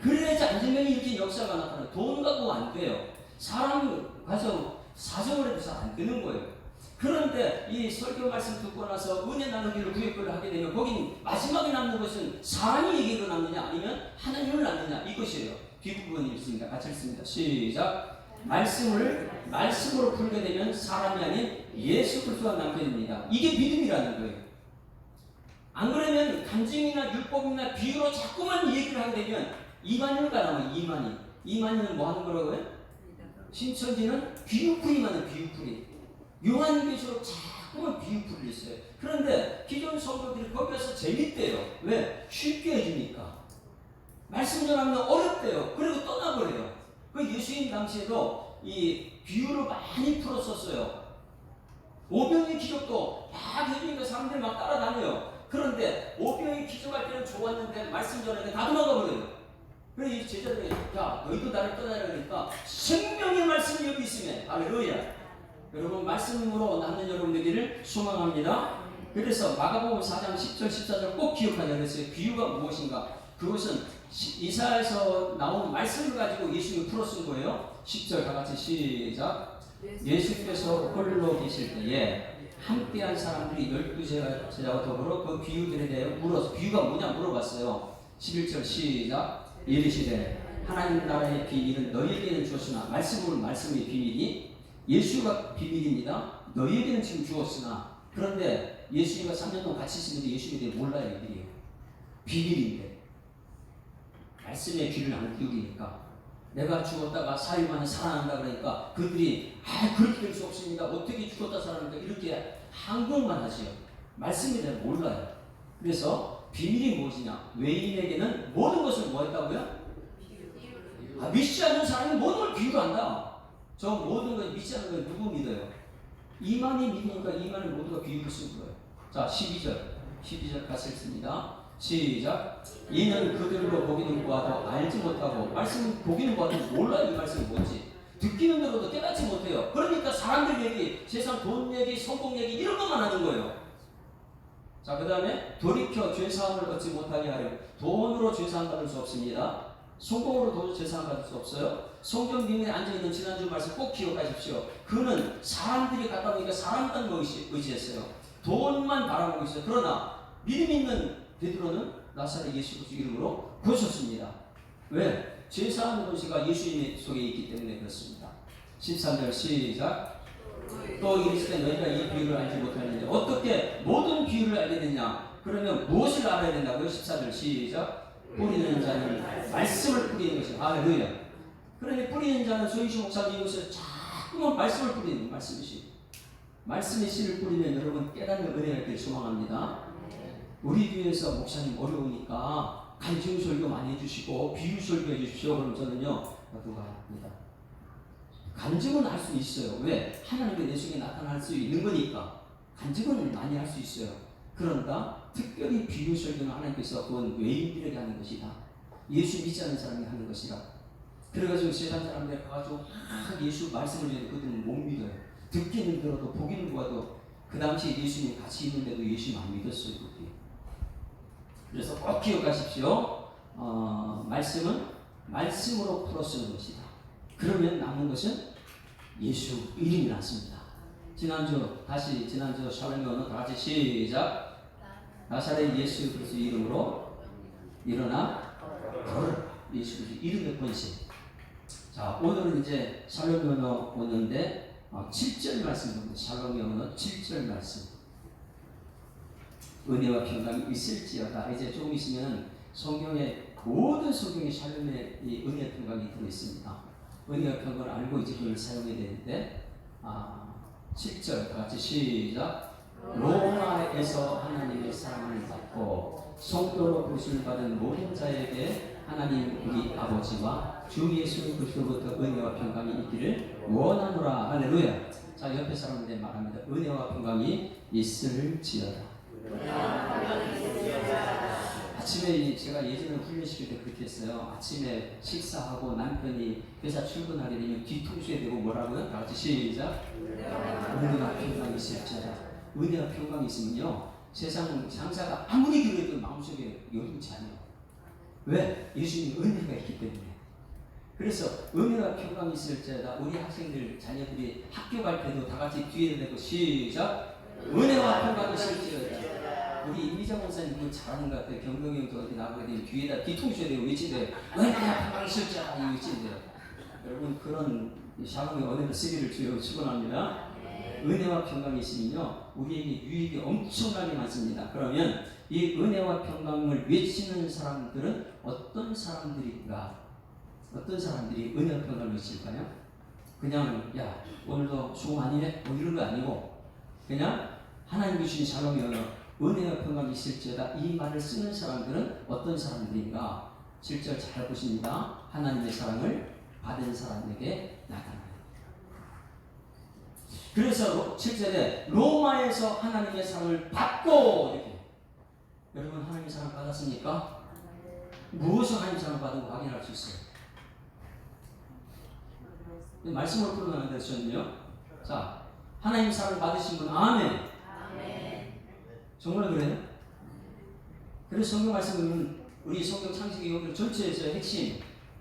그래야지 안전면이 이렇게 역사가 나타나요. 돈 갖고 안 돼요. 사람 가서 사정을 해도 잘 안 되는 거예요. 그런데 이 설교 말씀 듣고 나서 은혜 나누기를 구역을 하게 되면 거긴 마지막에 남는 것은 사람이 얘기로 남느냐 아니면 하나님을 남느냐 이것이에요. 뒷부분이 있습니다. 같이 읽습니다. 시작. 말씀으로 풀게 되면 사람이 아닌 예수 그리스도가 남게 됩니다. 이게 믿음이라는 거예요. 안 그러면 간증이나 율법이나 비유로 자꾸만 얘기를 하게 되면 이만희를 가라면 이만희는 뭐 하는 거라고요? 신천지는 비유풀이만 해요. 비유풀이. 요한계시록 자꾸만 비유풀이 있어요. 그런데 기존 성도들이 거기 가서 재밌대요. 왜? 쉽게 해주니까. 말씀 전하면 어렵대요. 그리고 떠나버려요. 그 예수님 당시에도 이 비유를 많이 풀었었어요. 오병의 기적도 막 해주니까 사람들이 막 따라다녀요. 그런데 오병의 기적할 때는 좋았는데 말씀 전하니까 다 도망가버려요. 그래서 이 제자들이 야 너희도 나를 떠나라 그러니까 생명의 말씀이 여기 있으면 할렐루야. 여러분 말씀으로 남는 여러분 되기를 소망합니다. 그래서 마가복음 4장 10절 14절 꼭 기억하자 그랬어요. 비유가 무엇인가? 그것은 이사야에서 나온 말씀을 가지고 예수님이 풀어 쓴 거예요. 10절 다 같이 시작. 예수께서 홀로 계실 때에 함께한 사람들이 12제자와 더불어 그 비유들에 대해 물어서 비유가 뭐냐 물어봤어요. 11절 시작. 이르시되 하나님 나라의 비밀은 너희에게는 주었으나 말씀의 비밀이 예수가 비밀입니다. 너희에게는 지금 주었으나 그런데 예수님과 3년 동안 같이 있으면서 예수님에 대해 몰라요. 이들이요. 비밀인데 말씀의 귀를 안 기울이니까 내가 죽었다가 4일 만에 살아난다 그러니까 그들이 그렇게 될 수 없습니다. 어떻게 죽었다 살아난다 이렇게 항변만 하지요. 말씀에 대해 몰라요. 그래서 비밀이 무엇이냐? 외인에게는 모든 것을 뭐 했다고요? 믿지 않는 사람이 모든 걸 비유로 한다. 저 모든 걸 믿지 않는 걸 누구 믿어요? 이만이 믿으니까 이만을 모두가 비유로 쓴 거예요. 자 12절 같이 읽습니다. 시작. 이는 그들로 보기는 보아도 알지 못하고 말씀 보기는 보아도 몰라요. 이 말씀이 뭔지 듣기는 들어도 깨닫지 못해요. 그러니까 사람들 얘기, 세상 돈 얘기, 성공 얘기 이런 것만 하는 거예요. 자, 그 다음에 돌이켜 죄사함을 얻지 못하게 하려 돈으로 죄사함 받을 수 없습니다. 성공으로 죄사함 받을 수 없어요. 성경 비밀에 앉아있는 지난주 말씀 꼭 기억하십시오. 그는 사람들이 갖다 보니까 사람만 의지했어요. 돈만 바라보고 있어요. 그러나 믿음 있는 베드로는 나사렛 예수 그리스도 이름으로 보셨습니다. 왜? 죄사함의 도시가 예수님 속에 있기 때문에 그렇습니다. 13절 시작. 또 이르시되 너희가 이 비유를 알지 못하느냐. 어떻게 모든 비유를 알게 되냐? 그러면 무엇을 알아야 된다고요? 14절 시작. 뿌리는 자는 말씀을 뿌리는 것이 할렐루야. 그러니 뿌리는 자는 소희시 목사님 이것을 자꾸만 말씀을 뿌리는 말씀이시. 말씀의 씨를 뿌리면 여러분 깨닫는 은혜가 있기를 소망합니다. 우리 교회에서 목사님 어려우니까 간증 설교 많이 해주시고 비유 설교 해주십시오. 그럼 저는요 누가 합니다. 간증은 할 수 있어요. 왜? 하나님의 내 속에 나타날 수 있는 거니까 간증은 많이 할 수 있어요. 그런가 특별히 비유 설교는 하나님께서 그건 외인들에게 하는 것이다. 예수 믿지 않는 사람이 하는 것이다. 그래가지고 세상 사람들이 가가지고 예수 말씀을 해도 그들은 못 믿어요. 듣기는 들어도 보기는 보아도 그 당시에 예수님 같이 있는데도 예수님 안 믿었어요. 그들이. 그래서 꼭 기억하십시오. 말씀은 말씀으로 풀어 쓰는 것이다. 그러면 남는 것은 예수 이름이 났습니다. 지난주 샬롬교는 다 같이 시작. 나사렛 예수 그리스도 이름으로 일어나 걸어라. 예수 그리스도 이름의 권세. 자 오늘은 이제 샬롬교는 오는데 7절 말씀입니다. 샬롬교는 7절 말씀. 은혜와 평강이 있을지어다. 이제 조금 있으면 성경에 모든 성경에 샬롬의 이 은혜의 평강이 들어 있습니다. 은혜의 평강을 알고 이제 그걸 사용해야 되는데 7절 같이 시작. 로마에서 하나님의 사랑을 받고 성도로 부르심을 받은 모든 자에게 하나님 우리 아버지와 주 예수 그리스도부터 은혜와 평강이 있기를 원하노라. 할렐루야. 자, 옆에 사람한테 말합니다. 은혜와 평강이 있을지어다. 아침에 제가 예전에 훈련시킬 때 그렇게 했어요. 아침에 식사하고 남편이 회사 출근하게 되면 뒤통수에 대고 뭐라고요? 다 같이 시작. 은혜와 평강이 있을지어다. 은혜와 평강이 있으면요, 세상 장사가 아무리 그래도 마음속에 여긴치 않아요. 왜? 예수님 은혜가 있기 때문에. 그래서 은혜와 평강이 있을지어다. 우리 학생들 자녀들이 학교 갈 때도 다 같이 뒤에 대고 시작. 은혜와 평강이 있을지어다. 우리 이미정 목사님 그거 잘하는 것 같아요. 경동이 형도 어디 나가게 되면 뒤에다 뒤통수에 대고 외치대요. 은혜와 평강이 있을지어다. 이 외치대요. 여러분 그런 샤롬의 은혜를 쓰기를 주여 축원합니다. 은혜와 평강이 있으면요, 우리에게 유익이 엄청나게 많습니다. 그러면 이 은혜와 평강을 외치는 사람들은 어떤 사람들인가? 어떤 사람들이 은혜와 평강을 외칠까요? 그냥 야 오늘도 수고 많이 해? 뭐 이런 거 아니고 그냥 하나님 주신 샬롬의 은혜와 평강이 있을지어다. 이 말을 쓰는 사람들은 어떤 사람들인가? 7절 잘 보십니다. 하나님의 사랑을 받은 사람에게 나타나요. 그래서 7절에 로마에서 하나님의 사랑을 받고 이렇게. 여러분 하나님의 사랑 받았습니까? 무엇을 하나님의 사랑 받은 거 확인할 수 있어요. 말씀으로 풀어나가는 데서는요. 자, 하나님의 사랑을 받으신 분 아멘. 정말 그래요? 그래서 성경 말씀은 우리 성경 창세기 요들 전체에서의 핵심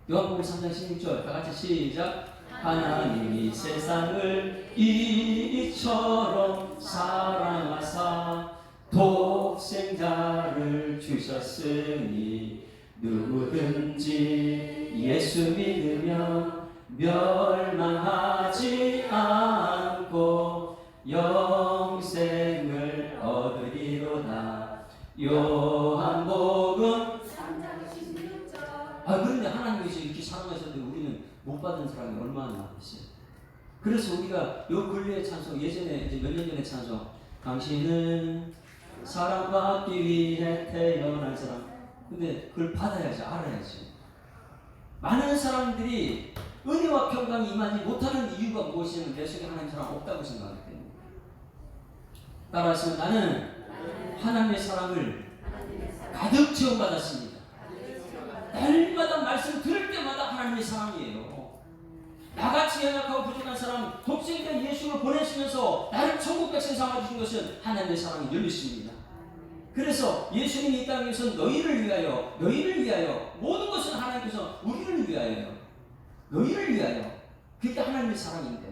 요한복음 3장 16절 다 같이 시작. 하나님이 세상을 이처럼 사랑하사 독생자를 주셨으니 누구든지 예수 믿으면 멸망하지 않고 영생을 얻으리로다. 요한복음 3장 16절. 그런데 하나님께서 이렇게 사랑하셨는데 우리는 못 받은 사람이 얼마나 많겠어요. 그래서 우리가 요 근래의 찬송, 예전에 이제 몇 년 전에 찬송, 당신은 사랑받기 위해 태어난 사람. 근데 그걸 받아야지, 알아야지. 많은 사람들이 은혜와 평강이 임하지 못하는 이유가 무엇이냐면 내 속에 하나님 사랑 없다고 생각하기 때문에. 따라서 나는 하나님의 사랑을 가득 체험받았습니다. 날마다 말씀 들을 때마다 하나님의 사랑이에요. 나같이 연약하고 부족한 사람 독생자 예수를 보내시면서 나를 천국 백성 삼아주신 것은 하나님의 사랑이 늘 있습니다. 그래서 예수님이 이 땅에서 너희를 위하여 모든 것은 하나님께서 우리를 위하여요. 너희를 위하여. 그게 하나님의 사랑인데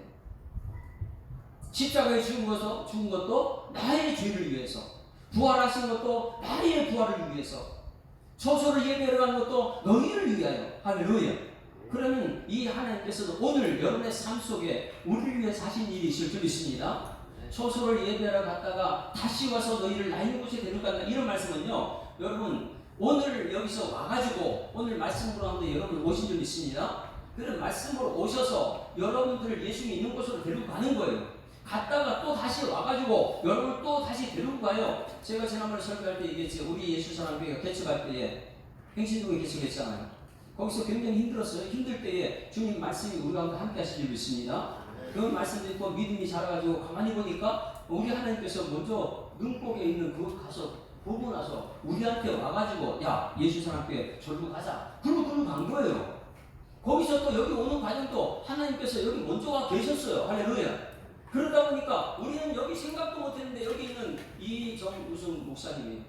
십자가에 죽은 것도 나의 죄를 위해서, 부활하신 것도 나의 부활을 위해서, 처소를 예배하러 간 것도 너희를 위하여. 할렐루야. 그러면 이 하나님께서도 오늘 여러분의 삶 속에 우리를 위해 하신 일이 있을 줄 믿습니다. 처소를 예배하러 갔다가 다시 와서 너희를 나 있는 곳에 데려간다. 이런 말씀은요, 여러분 오늘 여기서 와가지고 오늘 말씀으로 하는데 여러분 오신 줄 믿습니다. 그런 말씀으로 오셔서 여러분들을 예수님이 있는 곳으로 데리고 가는 거예요. 갔다가 또 다시 와가지고 여러분을 또 다시 데리고 가요. 제가 지난번에 설교할 때 얘기했죠. 우리 예수사랑교회가 개척할 때에 행신동에 개척했잖아요. 거기서 굉장히 힘들었어요. 힘들 때에 주님 말씀이 우리 가운데 함께 하실 줄 믿습니다. 그 말씀 듣고 믿음이 자라가지고 가만히 보니까 우리 하나님께서 먼저 능곡에 있는 그곳 가서 보고 나서 우리한테 와가지고 야 예수사랑교회 절로 가자. 그러고 간 거예요. 거기서 또 여기 오는 과정도 하나님께서 여기 먼저 와 계셨어요. 할렐루야. 그러다 보니까 우리는 여기 생각도 못했는데 여기 있는 무슨 목사님이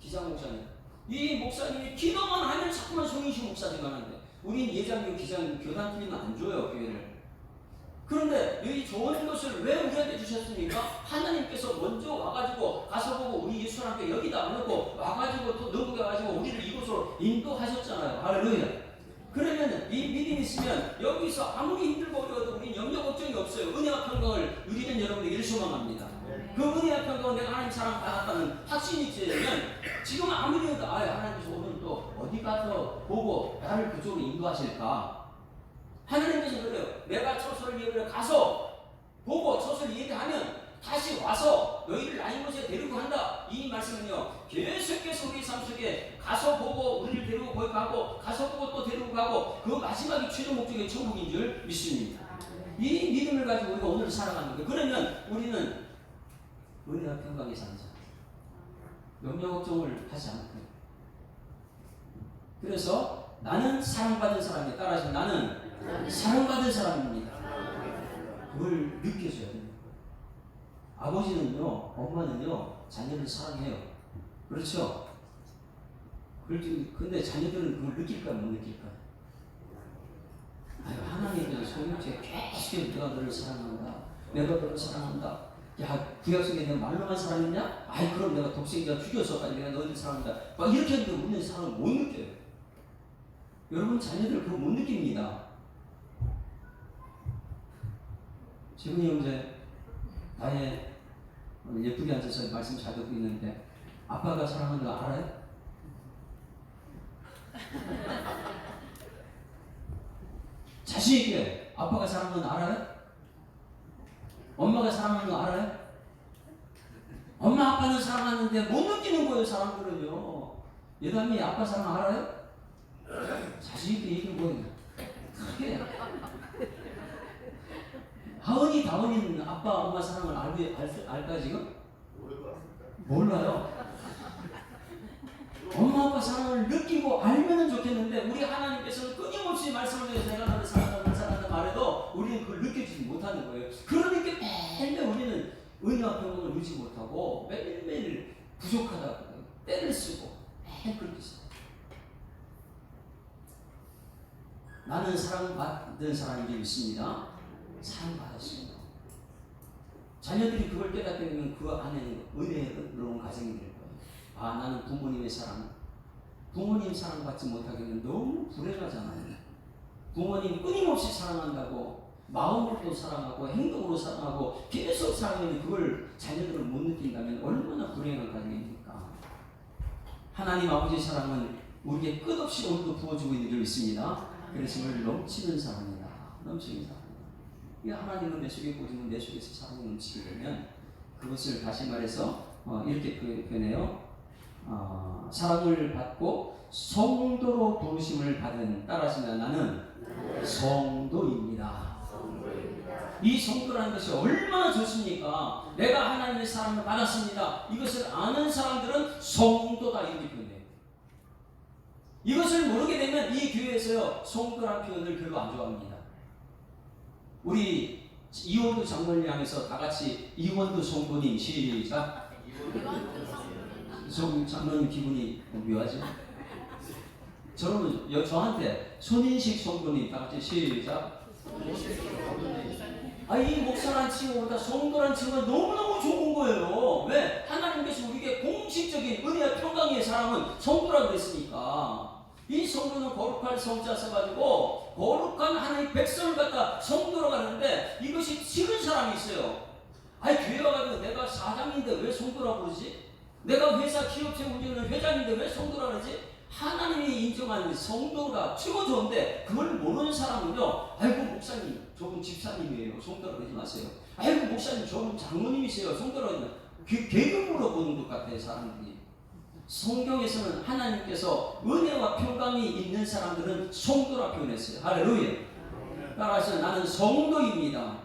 기장 목사님, 이 목사님이 기도만 하면 자꾸만 송인식 목사님 하는데 우린 예장님, 기장님 교단 틀리면 안 줘요 교회를. 그런데 여기 좋은 것을 왜 우리한테 주셨습니까? 하나님께서 먼저 와가지고 가서 보고 우리 예수님께 여기다 안 놓고 와가지고 또 넘어게 가지고 우리를 이곳으로 인도하셨잖아요. 할렐루야. 그러면 이 믿음이 있으면 여기서 아무리 힘들고 어려워도 우리는 염려 걱정이 없어요. 은혜와 평강을 누리는 여러분에게 소망합니다. 그 은혜와 평강은 내가 하나님 사랑 받았다는 확신이 있으면 지금 아무리 해도 하나님께서 오늘 또 어디 가서 보고 나를 그쪽으로 인도하실까? 하나님께서 그래요. 내가 처소를 예배를 가서 보고 처소를 예배하면 다시 와서 너희를 나인 곳에 데리고 간다. 이 말씀은요, 계속해서 우리 삶 속에 가서 보고 우리를 데리고 거기 가고 가서 보고 또 데리고 가고 그 마지막이 최종 목적이 천국인 줄 믿습니다. 이 믿음을 가지고 우리가 오늘 살아가는 거예요. 그러면 우리는 은혜와 평강에 살자. 염려 걱정을 하지 않고. 그래서 나는 사랑받은 사람이에 따라서 나는 사랑받은 사람입니다. 그걸 느껴줘야 됩니다. 아버지는요, 엄마는요, 자녀를 사랑해요. 그렇죠? 근데 자녀들은 그걸 느낄까요? 못 느낄까요? 하나님께서 성경책에 계속 내가 너를 사랑한다. 내가 너를 사랑한다. 야, 구약 속에 내가 말로만 사랑했냐? 그럼 내가 독생자 죽여서까지 내가 너희를 사랑한다. 막 이렇게 하는데 우리는 사랑을 못 느껴요. 여러분 자녀들 그거 못 느낍니다. 지금이 형제 나의 예쁘게 앉아서 말씀 잘 듣고 있는데 아빠가 사랑하는 거 알아요? 자신 있게 아빠가 사랑하는 거 알아요? 엄마가 사랑하는 거 알아요? 엄마 아빠는 사랑하는데 못 느끼는 거예요. 사람들은요. 예담이 아빠 사랑 알아요? 자신 있게 얘기해 보여요. 크게. 하은이 다은이는 아빠 엄마 사랑을 알까 지금? 몰라요. 엄마 아빠 사랑을 느끼고 알면은 좋겠는데 우리 하나님께서는 끊임없이 말씀을 해서 내가 너를 사랑한다 말해도 우리는 그걸 느끼지 못하는 거예요. 그러니까 매일매일 우리는 은혜와 평강을 누리지 못하고 매일매일 부족하다고 때를 쓰고 매일 그렇게 써요. 나는 사랑받는 사람인 줄 믿습니다. 사랑받았습니다. 자녀들이 그걸 깨닫게 되면 그 안에는 은혜로운 가정이 될 거예요. 나는 부모님의 사랑, 부모님 사랑받지 못하게 되면 너무 불행하잖아요. 부모님 끊임없이 사랑한다고 마음으로도 사랑하고 행동으로 사랑하고 계속 사랑하는데 그걸 자녀들은 못 느낀다면 얼마나 불행한 가정입니까? 하나님 아버지의 사랑은 우리에게 끝없이 오늘도 부어주고 있는 줄 믿습니다. 그래서 우리를 넘치는 사랑이다. 넘치는 사랑. 이 하나님은 내 속에 보시면 내 속에서 사랑이 넘치게 되면 그것을 다시 말해서 이렇게 표현해요. 사랑을 받고 성도로 부르심을 받은 따라하시면 나는 성도입니다. 이 성도라는 것이 얼마나 좋습니까? 내가 하나님의 사랑을 받았습니다. 이것을 아는 사람들은 성도다 이렇게 표현해요. 이것을 모르게 되면 이 교회에서요 성도란 표현을 별로 안 좋아합니다. 우리 이원도 장로님 향해서 다 같이 이원도 성도님 시작. 장로님 기분이 묘하죠? 저한테 손인식 성도님 다 같이 시작. 이 목사란 칭호보다 성도란 칭호가 너무너무 좋은 거예요. 왜? 하나님께서 우리에게 공식적인 은혜와 평강의 사랑은 성도라고 그랬으니까. 이 성도는 거룩한 성자 써가지고 거룩한 하나님의 백성을 갖다 성도로 가는데 이것이 싫은 사람이 있어요. 교회 와가지고 내가 사장인데 왜 성도라고 그러지? 내가 회사 기업체 운영하는 회장인데 왜 성도라고 그러지? 하나님이 인정하는 성도가 최고 좋은데 그걸 모르는 사람은요, 목사님 저분 집사님이에요. 성도라고 그러지 마세요. 목사님 저분 장로님이세요. 성도라고 그러지 마세요. 계급으로 보는 것 같아요. 사람들이. 성경에서는 하나님께서 은혜와 평강이 있는 사람들은 성도라 표현했어요. 할렐루야. 따라서 나는 성도입니다.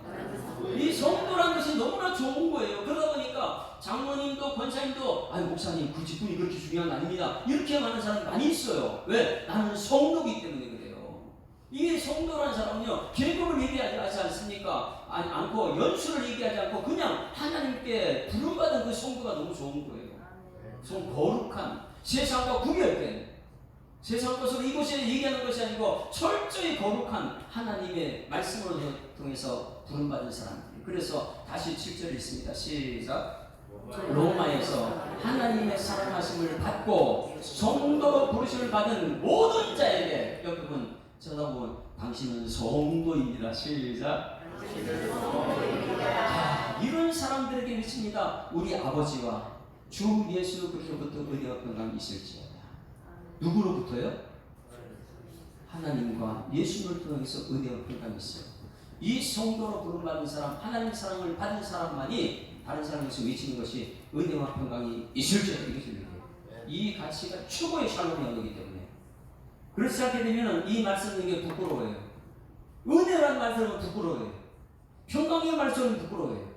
이 성도라는 것이 너무나 좋은 거예요. 그러다 보니까 장로님도 권사님도 목사님 그 직분이 그렇게 중요한 거 아닙니다. 이렇게 말하는 사람이 많이 있어요. 왜? 나는 성도이기 때문에 그래요. 이 성도라는 사람은요 계급을 얘기하지 않습니까? 않고 연수를 얘기하지 않고 그냥 하나님께 부름받은 그 성도가 너무 좋은 거예요. 거룩한 세상과 구별된 세상 것으로 이곳에 얘기하는 것이 아니고 철저히 거룩한 하나님의 말씀으로 통해서 부름받은 사람들. 그래서 다시 7절에 있습니다. 시작. 로마에서 하나님의 사랑하심을 받고 성도로 부르심을 받은 모든 자에게 여러분 쳐다보면 당신은 성도입니다. 시작. 이런 사람들에게 믿습니다. 우리 아버지와 주 예수 그리스도로부터 은혜와 평강이 있을지어다. 누구로부터요? 하나님과 예수를 통해서 은혜와 평강이 있어요. 이 성도로 부름받은 사람, 하나님 사랑을 받은 사람만이 다른 사람에서 외치는 것이 은혜와 평강이 있을지어다. 이것을 얘기해요. 이 가치가 최고의 샬롬의 언어이기 때문에. 그렇지 않게 되면 이 말씀 읽는 게 부끄러워요. 은혜라는 말씀은 부끄러워요. 평강의 말씀은 부끄러워요.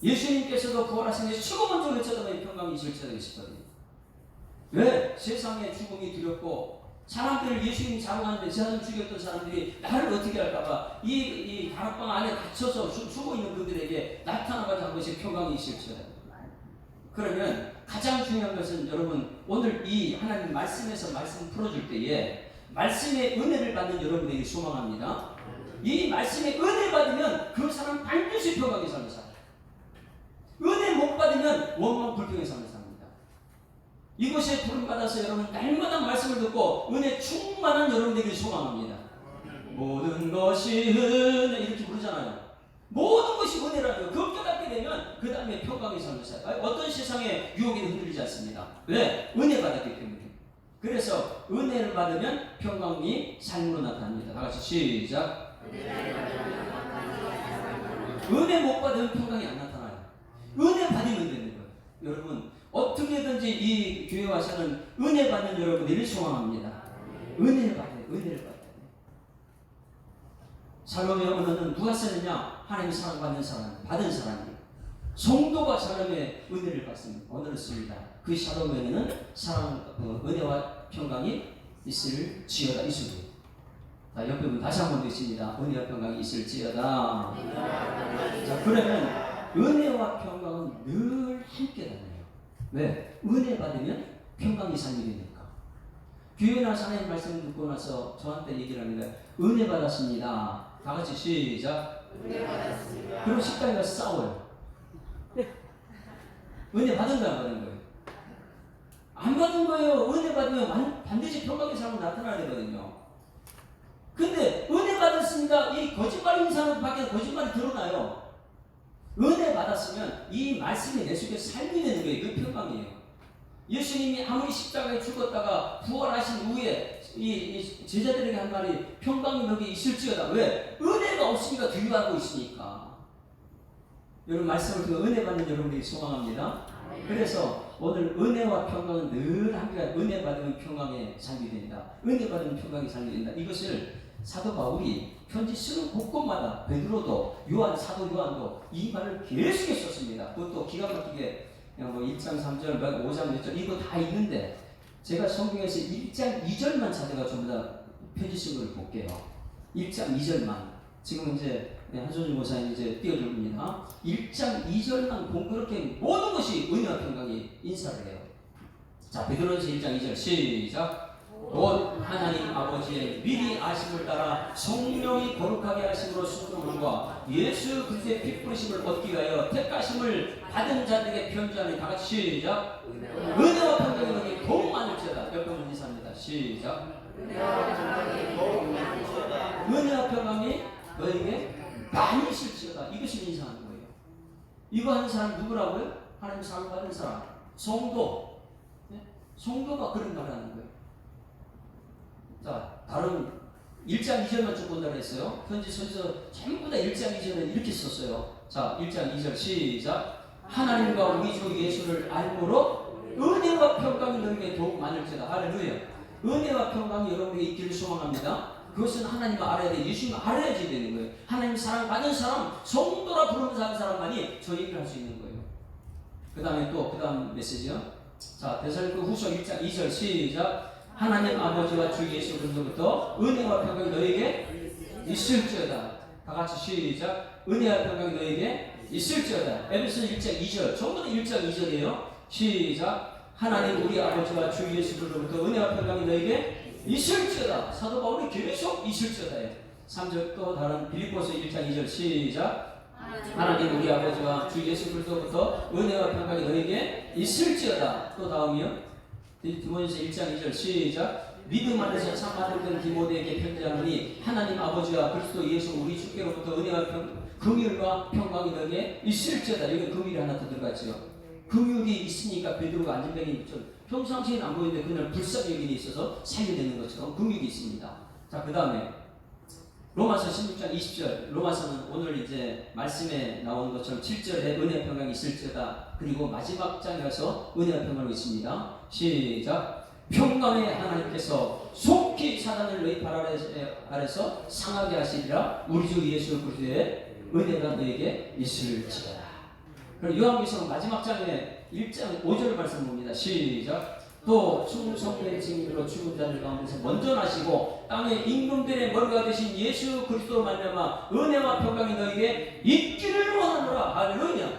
예수님께서도 부활하신 게 최고 먼저 외쳤다면 평강이 있을지어다 했거든요. 왜? 세상에 죽음이 두렵고 사람들을 예수님이 자랑하는데 세상 죽였던 사람들이 나를 어떻게 할까봐 이 다락방 안에 갇혀서 죽어 있는 그들에게 나타나가지고 한 것이 평강이 있을지어다. 그러면 가장 중요한 것은 여러분 오늘 이 하나님 말씀에서 말씀 풀어줄 때에 말씀의 은혜를 받는 여러분에게 소망합니다. 이 말씀의 은혜 받으면 그 사람 반드시 평강의 삶을 살아요. 은혜 못 받으면 원망 불평의 삶을 삽니다. 이것에 부름받아서 여러분 날마다 말씀을 듣고 은혜 충만한 여러분에게 소망합니다. 모든 것이 은혜 이렇게 부르잖아요. 모든 것이 은혜라고요. 그걸 깨닫게 되면 그 다음에 평강의 삶을 살아요. 어떤 세상의 유혹에 흔들리지 않습니다. 왜? 은혜 받았기 때문에. 그래서 은혜를 받으면 평강이 삶으로 나타납니다. 다 같이 시작. 은혜 못 받으면 평강이 안 나타나요. 은혜 받으면 되는 거예요. 여러분 어떻게든지 이 교회 와서는 은혜 받는 여러분들이 소망합니다. 은혜를 받아요. 은혜를 받아요. 샬롬의 언어는 누가 쓰느냐? 하나님 사랑받는 사람, 받은 사람이에요. 성도가 샬롬의 은혜를 받습니다. 언어를 씁니다. 그 샬롬의 은혜는 은혜와 평강이 있을지어다. 있습니다. 자, 옆에 분 다시 한 번 드십니다. 은혜와 평강이 있을지어다. 자, 그러면 은혜와 평강은 늘 함께 다녀요. 왜? 은혜 받으면 평강이 삶이 되니까. 교회 나서 하나님 말씀 듣고 나서 저한테 얘기를 합니다. 은혜 받았습니다. 다 같이 시작. 은혜 받았습니다. 그럼 식당에 가서 싸워요. 은혜 받은 거야, 안 받은 거예요? 안 받은 거예요. 은혜 받으면 반드시 평강의 삶으로 나타나야 되거든요. 근데 은혜 받았습니다. 이 거짓말인 사람 밖에 거짓말이 드러나요. 은혜 받았으면 이 말씀이 내 속에 삶이 되는 거예요. 그 평강이에요. 예수님이 아무리 십자가에 죽었다가 부활하신 후에 이 제자들에게 한 말이 평강이 너기 있을지어다. 왜? 은혜가 없으니까 두려워하고 있으니까. 여러분 말씀을 통해 은혜 받는 여러분들이 소망합니다. 그래서 오늘 은혜와 평강은 늘 함께 은혜 받으면 평강의 삶이 된다. 은혜 받으면 평강의 삶이 된다. 이것을 사도 바울이 편지 쓰는 곳곳마다 베드로도 사도 요한도 이 말을 계속 썼습니다. 그것도 기가 막히게 1장 3절, 5장 몇 절 이거 다 있는데 제가 성경에서 1장 2절만 찾아가 전부 다 편지 쓴 걸 볼게요. 1장 2절만 지금 이제 한소준 목사님 이제 띄워줍니다. 1장 2절만 본 그렇게 모든 것이 은혜와 평강이 인사를 해요. 자, 베드로전서 1장 2절 시작. 곧 하나님 아버지의 미리 아심을 따라 성령이 거룩하게 하심으로 순종함과 예수 그리스도의 피 뿌리심을 얻기 위하여 택하심을 받은 자들에게 편지하니 다 같이 시작. 은혜와 평강이 너에게 더욱 많을지어다. 몇 번을 인사합니다. 시작. 은혜와 평강이 너에게 많이 있을지어다. 이것을 인사하는 거예요. 이거 하는 사람 누구라고요? 하나님 사랑 받은 사람, 성도. 네? 성도가 그런 말을 하는 거예요. 자, 다른 1장 2절만 쭉 본다고 했어요. 편지 서지서 전부 다 1장 2절은 이렇게 썼어요. 자, 1장 2절 시작. 하나님과 우리 주 예수를 알므로 은혜와 평강이 너에게 더욱 많을지어다. 할렐루야. 은혜와 평강이 여러분에게 있기를 소망합니다. 그것은 하나님을 알아야 돼. 예수님을 알아야지 되는 거예요. 하나님 사랑받은 사람, 성도라 부르면서 사람만이 저 얘기를 할 수 있는 거예요. 그 다음 메시지요. 자, 데살로니가 후서 1장 2절 시작. 하나님 아버지와 주 예수 그리스도부터 은혜와 평강이 너에게 있을지어다. 다 같이 시작. 은혜와 평강이 너에게 있을지어다. 에베소서 1장 2절. 전부 다 1장 2절이에요. 시작. 하나님 우리 아버지와 주 예수 그리스도부터 은혜와 평강이 너에게 있을지어다. 사도 바울이 계속 있을지어다예요. 3절 또 다른 빌립보서 1장 2절 시작. 하나님 우리 아버지와 주 예수 그리스도부터 은혜와 평강이 너에게 있을지어다. 또 다음이요. 디모데전서 1장 2절 시작. 믿음 안에서 참 아들된 디모데에게 편지하노니 하나님 아버지와 그리스도 예수 우리 주께로부터 긍휼과 평강이 너에게 있을지어다. 여기 긍휼이 하나 더 들어갔죠. 긍휼이 있으니까 베드로가 안전뱅이 평상시에는 안 보이는데 그날 불쌍히 여긴이 있어서 살려내는 것처럼 긍휼이 있습니다. 자, 그 다음에 로마서 16장 20절. 로마서는 오늘 이제 말씀에 나온 것처럼 7절에 은혜와 평강이 있을지어다. 그리고 마지막 장에서 은혜와 평강이 있습니다. 시작. 평강의 하나님께서 속히 사단을 너희 발 아래서 상하게 하시리라. 우리 주 예수 그리스도의 은혜가 너에게 있을지어다. 그리고 요한계시록 마지막 장에 1장 5절 말씀 봅니다. 시작. 또 충성된 증인으로 죽은 자들 가운데서 먼저 나시고 땅의 임금들의 머리가 되신 예수 그리스도로 말미암아 은혜와 평강이 너에게 있기를 원하노라. 할렐루야.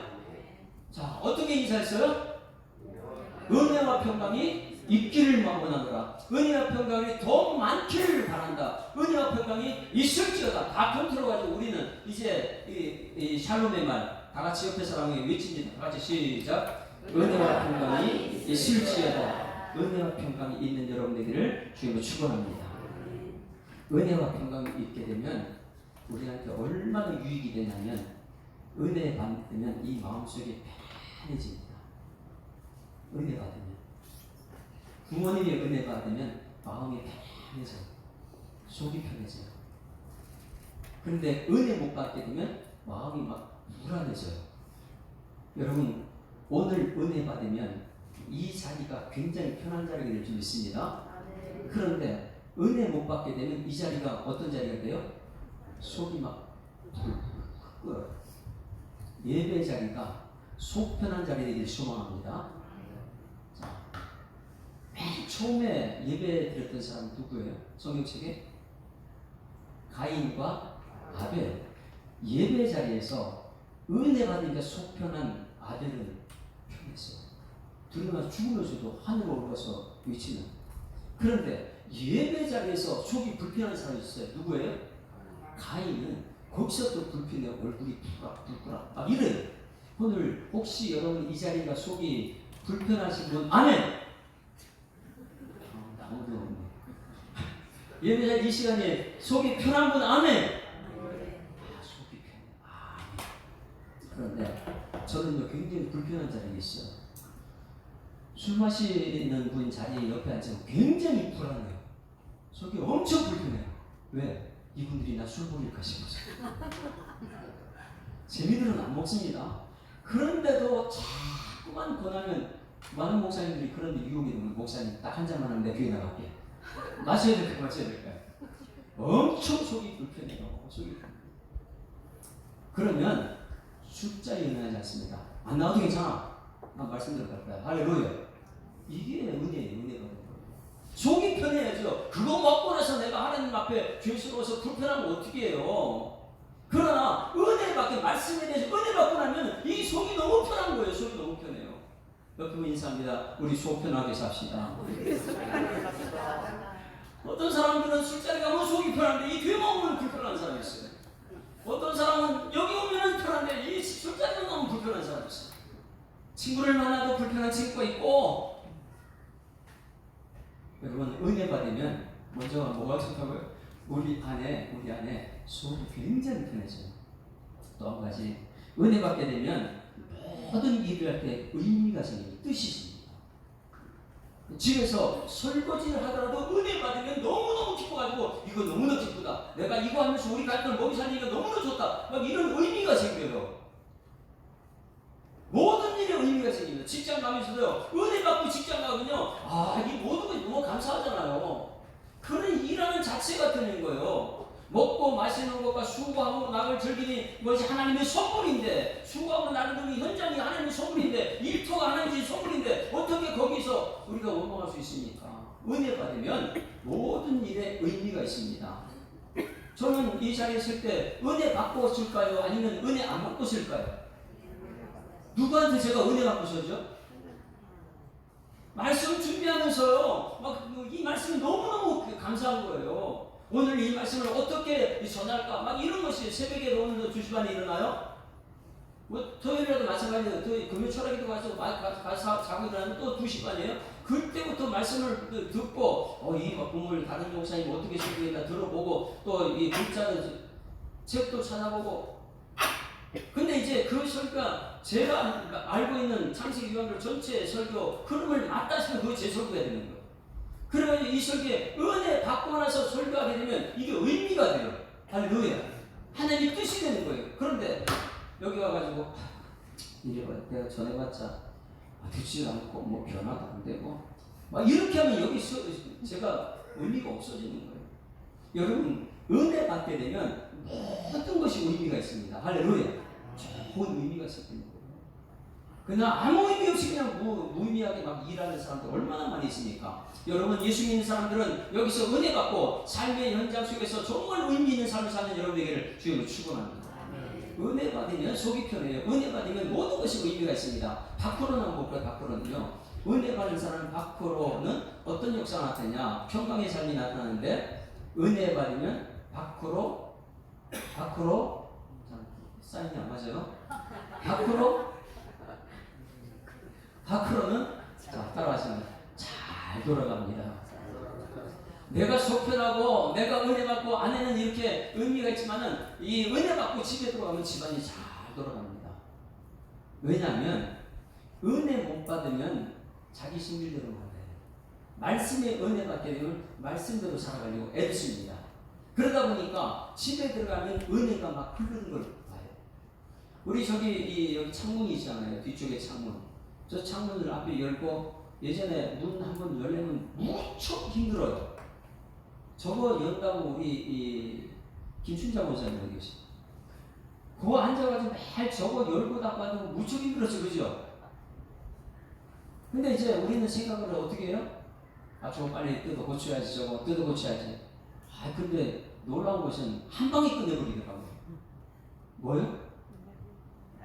자, 어떻게 인사했어요? 은혜와 평강이 있기를 원하노라. 은혜와 평강이 더 많기를 바란다. 은혜와 평강이 있을지어다. 다 통틀어가지고 우리는 이제 이 샬롬의 말 다 같이 옆에 사람에게 외칩니다. 다 같이 시작. 은혜와 평강이 있을지어다. 은혜와 평강이 있는 여러분 되기를 주님으로 축원합니다. 은혜와 평강이 있게 되면 우리한테 얼마나 유익이 되냐면 은혜 받으면 이 마음속에 편해집니다. 은혜 받으면 부모님의 은혜 받으면 마음이 편해져요. 속이 편해져요. 그런데 은혜 못 받게 되면 마음이 막 불안해져요. 여러분 오늘 은혜 받으면 이 자리가 굉장히 편한 자리가 될 줄 믿습니다. 그런데 은혜 못 받게 되면 이 자리가 어떤 자리가 돼요? 속이 막 끓어요. 예배 자리가 속 편한 자리 되길 소망합니다. 자, 맨 처음에 예배 드렸던 사람 누구예요? 성경책에 가인과 아벨. 예배 자리에서 은혜 받으니까 속 편한 아벨은 편했어요. 들으면서 죽으면서도 하늘로 올라서 외치는. 그런데 예배 자리에서 속이 불편한 사람이 있어요. 누구예요? 가인은 거기서 또 불편해요. 얼굴이 부끄럽 막 이래요. 오늘 혹시 여러분 이 자리가 속이 불편하신 분 아멘. 아무도 없네. 예배 자리 이 시간에 속이 편한 분 아멘. 속이 편해. 그런데 저는요 굉장히 불편한 자리에 있어요. 술 마시는 분 자리에 옆에 앉으면 굉장히 불안해요. 속이 엄청 불편해요. 왜? 이분들이 나 술 먹일까 싶어서. 재미들은 안 먹습니다. 그런데도 자꾸만 권하면 많은 목사님들이 그런 데 유혹이 되면 목사님 딱 한 잔만 하면 내 교회 나갈게. 마셔야 될까요? 마셔야 될까요? 엄청 속이 불편해요. 속이 불편해요. 그러면 숫자에 연연하지 않습니다. 안 나와도 괜찮아. 난 말씀드릴 거야. 할렐루야. 이게 은혜예요. 은혜가 되는 거예요. 속이 편해야죠. 그거 먹고 나서 내가 하나님 앞에 죄스러워서 불편하면 어떻게 해요? 그러나 은혜 받게 말씀에 대해서 은혜 받고 나면 이 속이 너무 편한 거예요. 속이 너무 편해요. 옆에 분 인사합니다. 우리 속 편하게 삽시다. 어떤 사람들은 술자리 가면 속이 편한데 이 교회만 오면 불편한 사람이 있어요. 어떤 사람은 여기 오면 편한데 이 술자리 가면 불편한 사람이 있어요. 친구를 만나도 불편한 친구가 있고. 여러분 은혜 받으면 먼저 뭐가 좋다고요? 우리 안에 속이 굉장히 편해져요. 또 한 가지 은혜 받게 되면 모든 일을 할 때 의미가 생깁니다. 뜻이 있습니다. 집에서 설거지를 하더라도 은혜 받으면 너무너무 기뻐가지고 이거 너무나 기쁘다. 내가 이거 하면서 우리 가족들 먹이 살리니까 너무나 좋다. 막 이런 의미가 생겨요. 모든 일에 의미가 생깁니다. 직장 가면서도요. 은혜 받고 직장 가면요. 이 모든 것이 너무 감사하잖아요. 그런 일하는 자체가 되는 거예요. 먹고 마시는 것과 수고하고 낙을 즐기니 그것이 하나님의 선물인데 수고하고 낙을 즐기니 현장이 하나님의 선물인데 일터가 하나님의 선물인데 어떻게 거기서 우리가 원망할 수 있습니까? 은혜 받으면 모든 일에 의미가 있습니다. 저는 이 자리에 있을 때 은혜 받고 쓸까요? 아니면 은혜 안 받고 쓸까요? 누구한테 제가 은혜 받고 썼죠? 말씀 준비하면서요. 막 이 말씀이 너무너무 감사한 거예요. 오늘 이 말씀을 어떻게 전할까? 막 이런 것이 새벽에 오늘 2시 반에 일어나요? 뭐 토요일에도 마찬가지예요. 금요 철학기도 가서 자고 일어나면 또 2시 반이에요. 그때부터 말씀을 듣고 이 본문을 다른 목사님 어떻게 설교했나 들어보고 또 이 글자는 책도 찾아보고 근데 이제 그 설교가 제가 알고 있는 창세기 요한글 전체 설교 흐름을 맞다시피 그거 제 설교가 되는 거예요. 그러면 이 설교에 은혜 받고 나서 설교하게 되면 이게 의미가 돼요. 할렐루야. 하나님의 뜻이 되는 거예요. 그런데 여기 와가지고 이래 봐, 내가 전해봤자 듣지도 않고 뭐 변화도 안 되고 막 이렇게 하면 여기서 제가 의미가 없어지는 거예요. 여러분 은혜 받게 되면 모든 것이 의미가 있습니다. 할렐루야. 좋은 의미가 있는 거예요. 그냥 아무 의미 없이 그냥 무의미하게 막 일하는 사람들 얼마나 많이 있습니까? 여러분 예수 믿는 사람들은 여기서 은혜 받고 삶의 현장 속에서 정말 의미 있는 삶을 사는 여러분에게를 주님을 축원합니다. 은혜 받으면 속이 편해요. 은혜 받으면 모든 것이 의미가 있습니다. 밖으로는 한번 볼까요? 밖으로는요. 은혜 받는 사람 밖으로는 어떤 역사가 나타나냐? 평강의 삶이 나타나는데 은혜 받으면 밖으로 사인이 안 맞아요? 밖으로는 자 따라하시면 잘 돌아갑니다. 내가 속편하고 내가 은혜 받고 안에는 이렇게 의미가 있지만은 이 은혜 받고 집에 들어가면 집안이 잘 돌아갑니다. 왜냐하면 은혜 못 받으면 자기 신길대로 살아요. 말씀에 은혜 받게 되면 말씀대로 살아가려고 애를 씁니다. 그러다 보니까 집에 들어가면 은혜가 막 흐르는 걸 봐요. 우리 여기 창문이 있잖아요. 뒤쪽에 창문. 저 창문을 앞에 열고 예전에 문 한번 열려면 무척 힘들어요. 저거 연다고 우리 김춘자 목사님 여기 계시. 그거 앉아가지고 매일 저거 열고 닫고 하는 거 무척 힘들었죠, 그죠? 근데 이제 우리는 생각을 어떻게 해요? 저거 빨리 뜯어 고쳐야지, 저거 뜯어 고쳐야지. 근데 놀라운 것은 한 방에 끝내버리더라고요. 뭐요?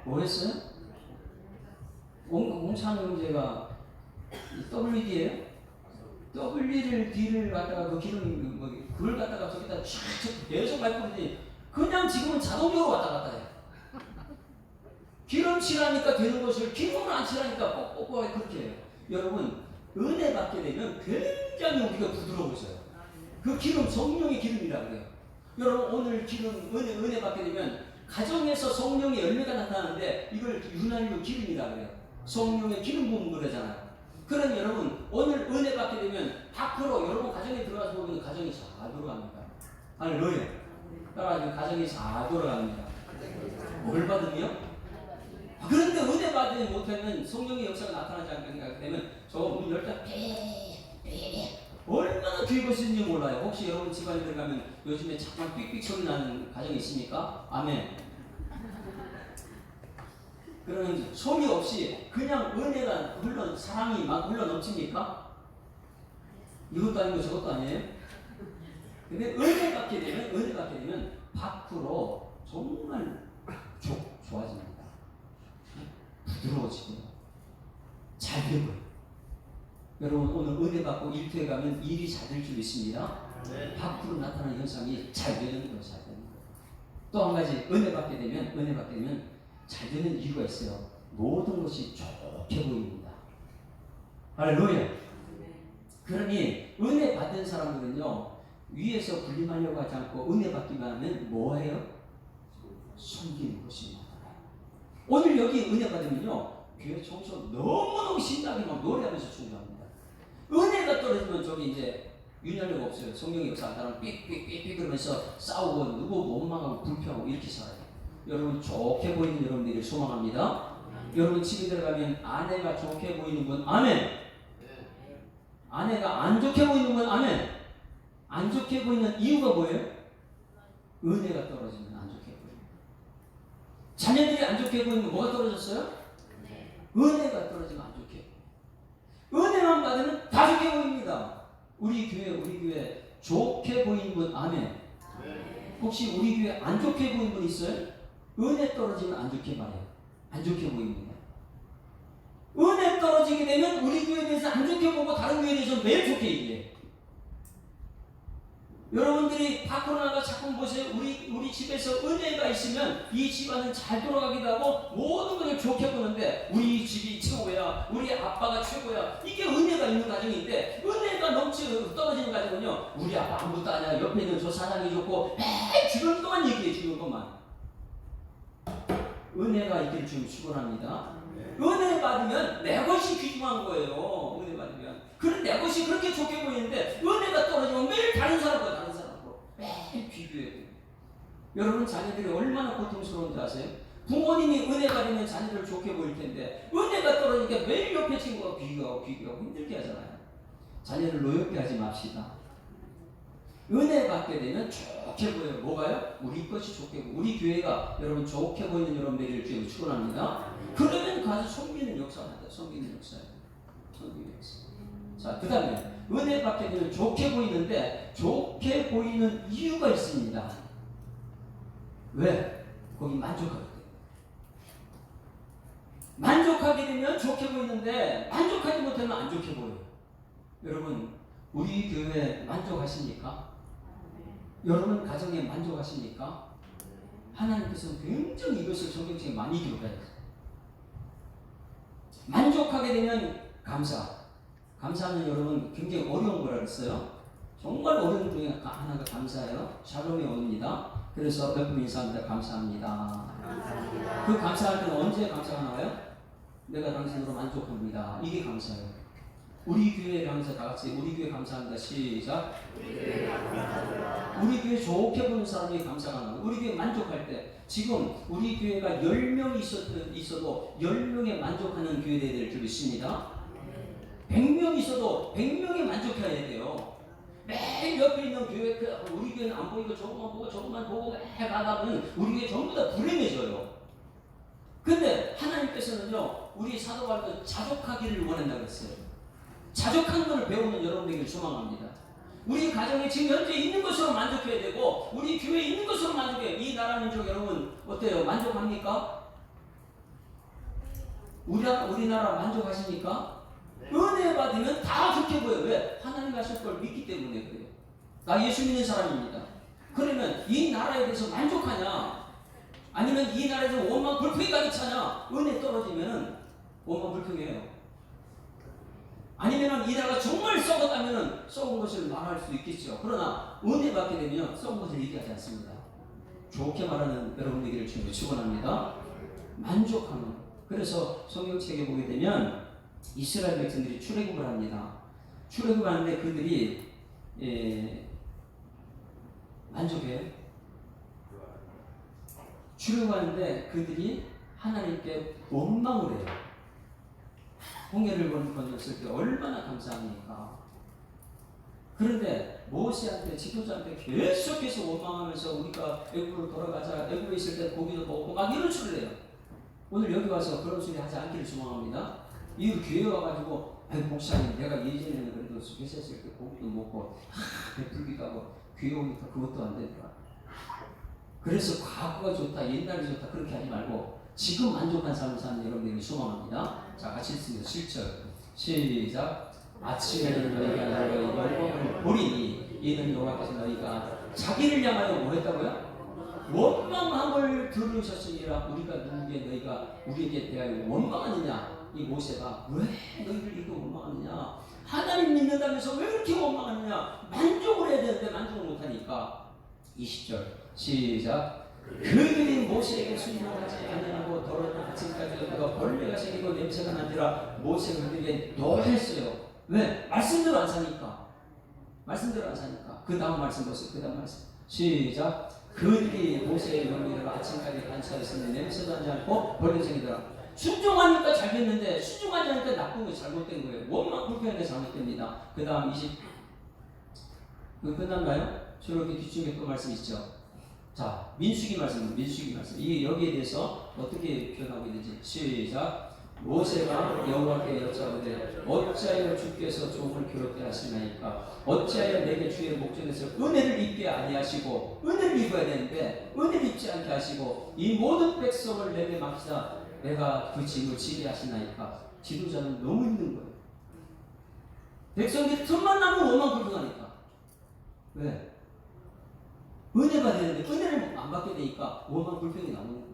뭐 했어요? 옹찬 형제가 WD예요? D를 갖다가 그 기름 그걸 갖다가 저기다 촥 계속 밟고는데 그냥 지금은 자동적으로 왔다 갔다 해요. 기름 칠하니까 되는 것을 기름을 안 칠하니까 뻑뻑하게 그렇게 해요. 여러분 은혜 받게 되면 굉장히 우리가 부드러워져요. 그 기름 성령의 기름이라고 해요. 여러분 오늘 기름 은혜 받게 되면 가정에서 성령의 열매가 나타나는데 이걸 유난히 기름이라고 해요. 성령의 기름 부은 그러잖아요. 그러니 여러분 오늘 은혜 받게 되면 밖으로 여러분 가정에 들어가서 보면 가정이 잘 돌아갑니다. 할렐루야. 따라가지고 가정이 잘 돌아갑니다. 뭘 받으며? 그런데 은혜 받지 못하면 성령의 역사가 나타나지 않게 되면 저 문 열 때 얼마나 귀한 것인지 몰라요. 혹시 여러분 집안에 들어가면 요즘에 잠깐 삑삑 소리 나는 가정이 있습니까? 아멘. 그러면 소리 없이 그냥 은혜가 사랑이 막 흘러 넘칩니까? 이것도 아니고 저것도 아니에요? 근데 은혜 받게 되면 밖으로 정말 좋아집니다. 부드러워지고 잘 되고요. 여러분 오늘 은혜 받고 일터에 가면 일이 잘 될 줄 있습니다. 밖으로 나타나는 현상이 잘 되는 거예요. 잘 되는 거예요. 또 한 가지 은혜 받게 되면 잘 되는 이유가 있어요. 모든 것이 좋게 보입니다. 할렐루야. 그러니 은혜 받은 사람들은요 위에서 군림하려고 하지 않고 은혜 받기만 하면 뭐예요? 숨기는 것입니다. 오늘 여기 은혜 받으면요 교회 청소 너무너무 신나게 막 노래하면서 충분합니다. 은혜가 떨어지면 저기 이제 윤활유가 없어요. 성령의 역사 안 따르면 삑삑삑삑 그러면서 싸우고 누구 원망하고 불평하고 이렇게 살아요. 여러분 좋게 보이는 여러분들이 소망합니다. 여러분 집에 들어가면 아내가 좋게 보이는 분 아멘. 아내가 안 좋게 보이는 분 아멘. 안 좋게 보이는 이유가 뭐예요? 은혜가 떨어지면 안 좋게 보여요. 자녀들이 안 좋게 보이면 뭐가 떨어졌어요? 은혜가 떨어지면 안 좋게. 은혜만 받으면 다 좋게 보입니다. 우리 교회 좋게 보이는 분 아멘. 혹시 우리 교회 안 좋게 보이는 분 있어요? 은혜 떨어지면 안 좋게 말해요. 안 좋게 보입니다. 은혜 떨어지게 되면 우리 교회에 대해서 안 좋게 보고 다른 교회에 대해서 매일 좋게 얘기해요. 여러분들이 밖으로 나가 자꾸 보세요. 우리 집에서 은혜가 있으면 이 집안은 잘 돌아가기도 하고 모든 것을 좋게 보는데 우리 집이 최고야, 우리 아빠가 최고야. 이게 은혜가 있는 가정인데 은혜가 떨어지는 가정은요. 우리 아빠 아무것도 아니야. 옆에 있는 저 사장이 좋고 매일 주변 것만 얘기해. 주변 것만. 은혜가 있기를 좀 축원합니다. 은혜 받으면 내 것이 귀중한 거예요. 은혜 받으면. 그런 내 것이 그렇게 좋게 보이는데 은혜가 떨어지면 매일 다른 사람과 매일 비교해요. 여러분 자녀들이 얼마나 고통스러운지 아세요? 부모님이 은혜 받으면 자녀들 좋게 보일 텐데 은혜가 떨어지니까 매일 옆에 친구가 비교하고 힘들게 하잖아요. 자녀를 노엽게 하지 맙시다. 은혜 받게 되면 좋게 보여요. 뭐가요? 우리 것이 좋게 보여요. 우리 교회가 여러분 좋게 보이는 여러분 되기를 주님을 축원합니다. 그러면 가서 섬기는 역사가 나다. 섬기는 역사예요. 섬기는 역사. 자, 그 다음에 은혜 받게 되면 좋게 보이는데 좋게 보이는 이유가 있습니다. 왜? 거기 만족하게 돼요. 만족하게 되면 좋게 보이는데 만족하지 못하면 안 좋게 보여요. 여러분 우리 교회 만족하십니까? 여러분 가정에 만족하십니까? 하나님께서는 굉장히 이것을 성경책에 많이 기록하셨어요. 만족하게 되면 감사하면 여러분 굉장히 어려운 거라 그랬어요. 정말 어려운 중에 하나가 감사예요. 샬롬이 옵니다. 그래서 몇 분 인사합니다. 감사합니다. 그 감사할 때는 언제 감사가 나와요? 내가 당신으로 만족합니다. 이게 감사예요. 우리 교회 감사 다 같이 우리 교회 감사합니다. 시작. 우리 교회 좋게 보는 사람이 감사가 나와요. 우리 교회 만족할 때 지금 우리 교회가 10명이 있어도 10명에 만족하는 교회가 될 줄 믿습니다. 100명 있어도 100명에 만족해야 돼요. 매일 옆에 있는 교회, 우리 교회는 안 보이고 저것만 보고 매일 가다 보면 우리 교회 전부 다 불행해져요. 근데 하나님께서는요, 우리 사도 바울도 자족하기를 원한다고 했어요. 자족한 것을 배우는 여러분에게 소망합니다. 우리 가정에 지금 현재 있는 것으로 만족해야 되고, 우리 교회에 있는 것으로 만족해요. 이 나라 민족 여러분, 어때요? 만족합니까? 우리나라 만족하십니까? 은혜 받으면 다 좋게 보여요. 왜? 하나님 하실 걸 믿기 때문에 그래요. 나 예수 믿는 사람입니다. 그러면 이 나라에 대해서 만족하냐? 아니면 이 나라에서 원망 불평이 가득 차냐? 은혜 떨어지면 원망 불평해요. 아니면 이 나라가 정말 썩었다면 썩은 것을 말할 수 있겠죠. 그러나 은혜 받게 되면 썩은 것을 얘기하지 않습니다. 좋게 말하는 여러분에게를 주님을 축원합니다. 만족하는. 그래서 성경책에 보게 되면 이스라엘 백성들이 출애굽을 합니다. 출애굽을 하는데 그들이 만족해요. 출애굽하는데 그들이 하나님께 원망을 해요. 홍해를 건넜을 때 얼마나 감사합니까? 그런데 모세한테 지도자한테 계속해서 원망하면서 우리가 애굽으로 돌아가자, 애굽에 있을 때 고기도 먹고 막 이런 소리를 해요. 오늘 여기 와서 그런 소리 하지 않기를 소망합니다. 이 교회 와가지고 목사님 내가 예전에는 그래도 회사했을 때 고기도 먹고 베풀기도 하고 교회 오니까 그것도 안 되더라. 그래서 과거가 좋다, 옛날이 좋다 그렇게 하지 말고 지금 만족한 삶을 사는 여러분들이 소망합니다. 자, 같이 읽습니다. 7절 시작. 아침에는 너희가 나의 영광을 보리니 이는 여호와께서 너희가 자기를 향하여 뭐 했다고요? 원망함을 들으셨으니라. 우리가 누구에게 너희가 우리에게 대하여 원망하느냐? 이 모세가 왜 너희들 이렇게 원망하느냐? 하나님 믿는다면서 왜 이렇게 원망하느냐? 만족을 해야 되는데 만족을 못하니까. 20절 시작. 그들이 모세에게 순종하지 아니하고 더러운 아침까지 그가 벌레가 생기고 냄새가 나니라. 모세가 그들에게 노했어요. 왜? 말씀대로 안 사니까. 말씀대로 안 사니까. 그 다음 말씀 보세요. 그 다음 말씀 시작. 그들이 모세의 명령대로 아침까지 관찰했으니 냄새도 나지 않고 벌레가 생기더라. 순종하니까 잘 됐는데 순종하지 않으니까 나쁜 거 잘못된 거예요. 원망 불평하는 게 잘못됩니다. 그 다음 20 끝났나요? 저렇게 뒤쪽에 또 말씀 있죠. 자, 민수기 말씀. 이게 여기에 대해서 어떻게 표현하고 있는지 시작. 모세가 여호와께 여짜오되 어찌하여 주께서 종을 괴롭게 하시나이까? 어찌하여 내게 주의 목전에서 은혜를 입게 아니하시고, 은혜를 입어야 되는데 은혜를 입지 않게 하시고 이 모든 백성을 내게 맡기사 내가 그 짐을 지게 하시나이까? 지도자는 너무 힘든 거예요. 백성들이 틈만 나면 원망 불평하니까. 왜? 은혜가 되는데 은혜를 안 받게 되니까 원망 불평이 나오는 거예요.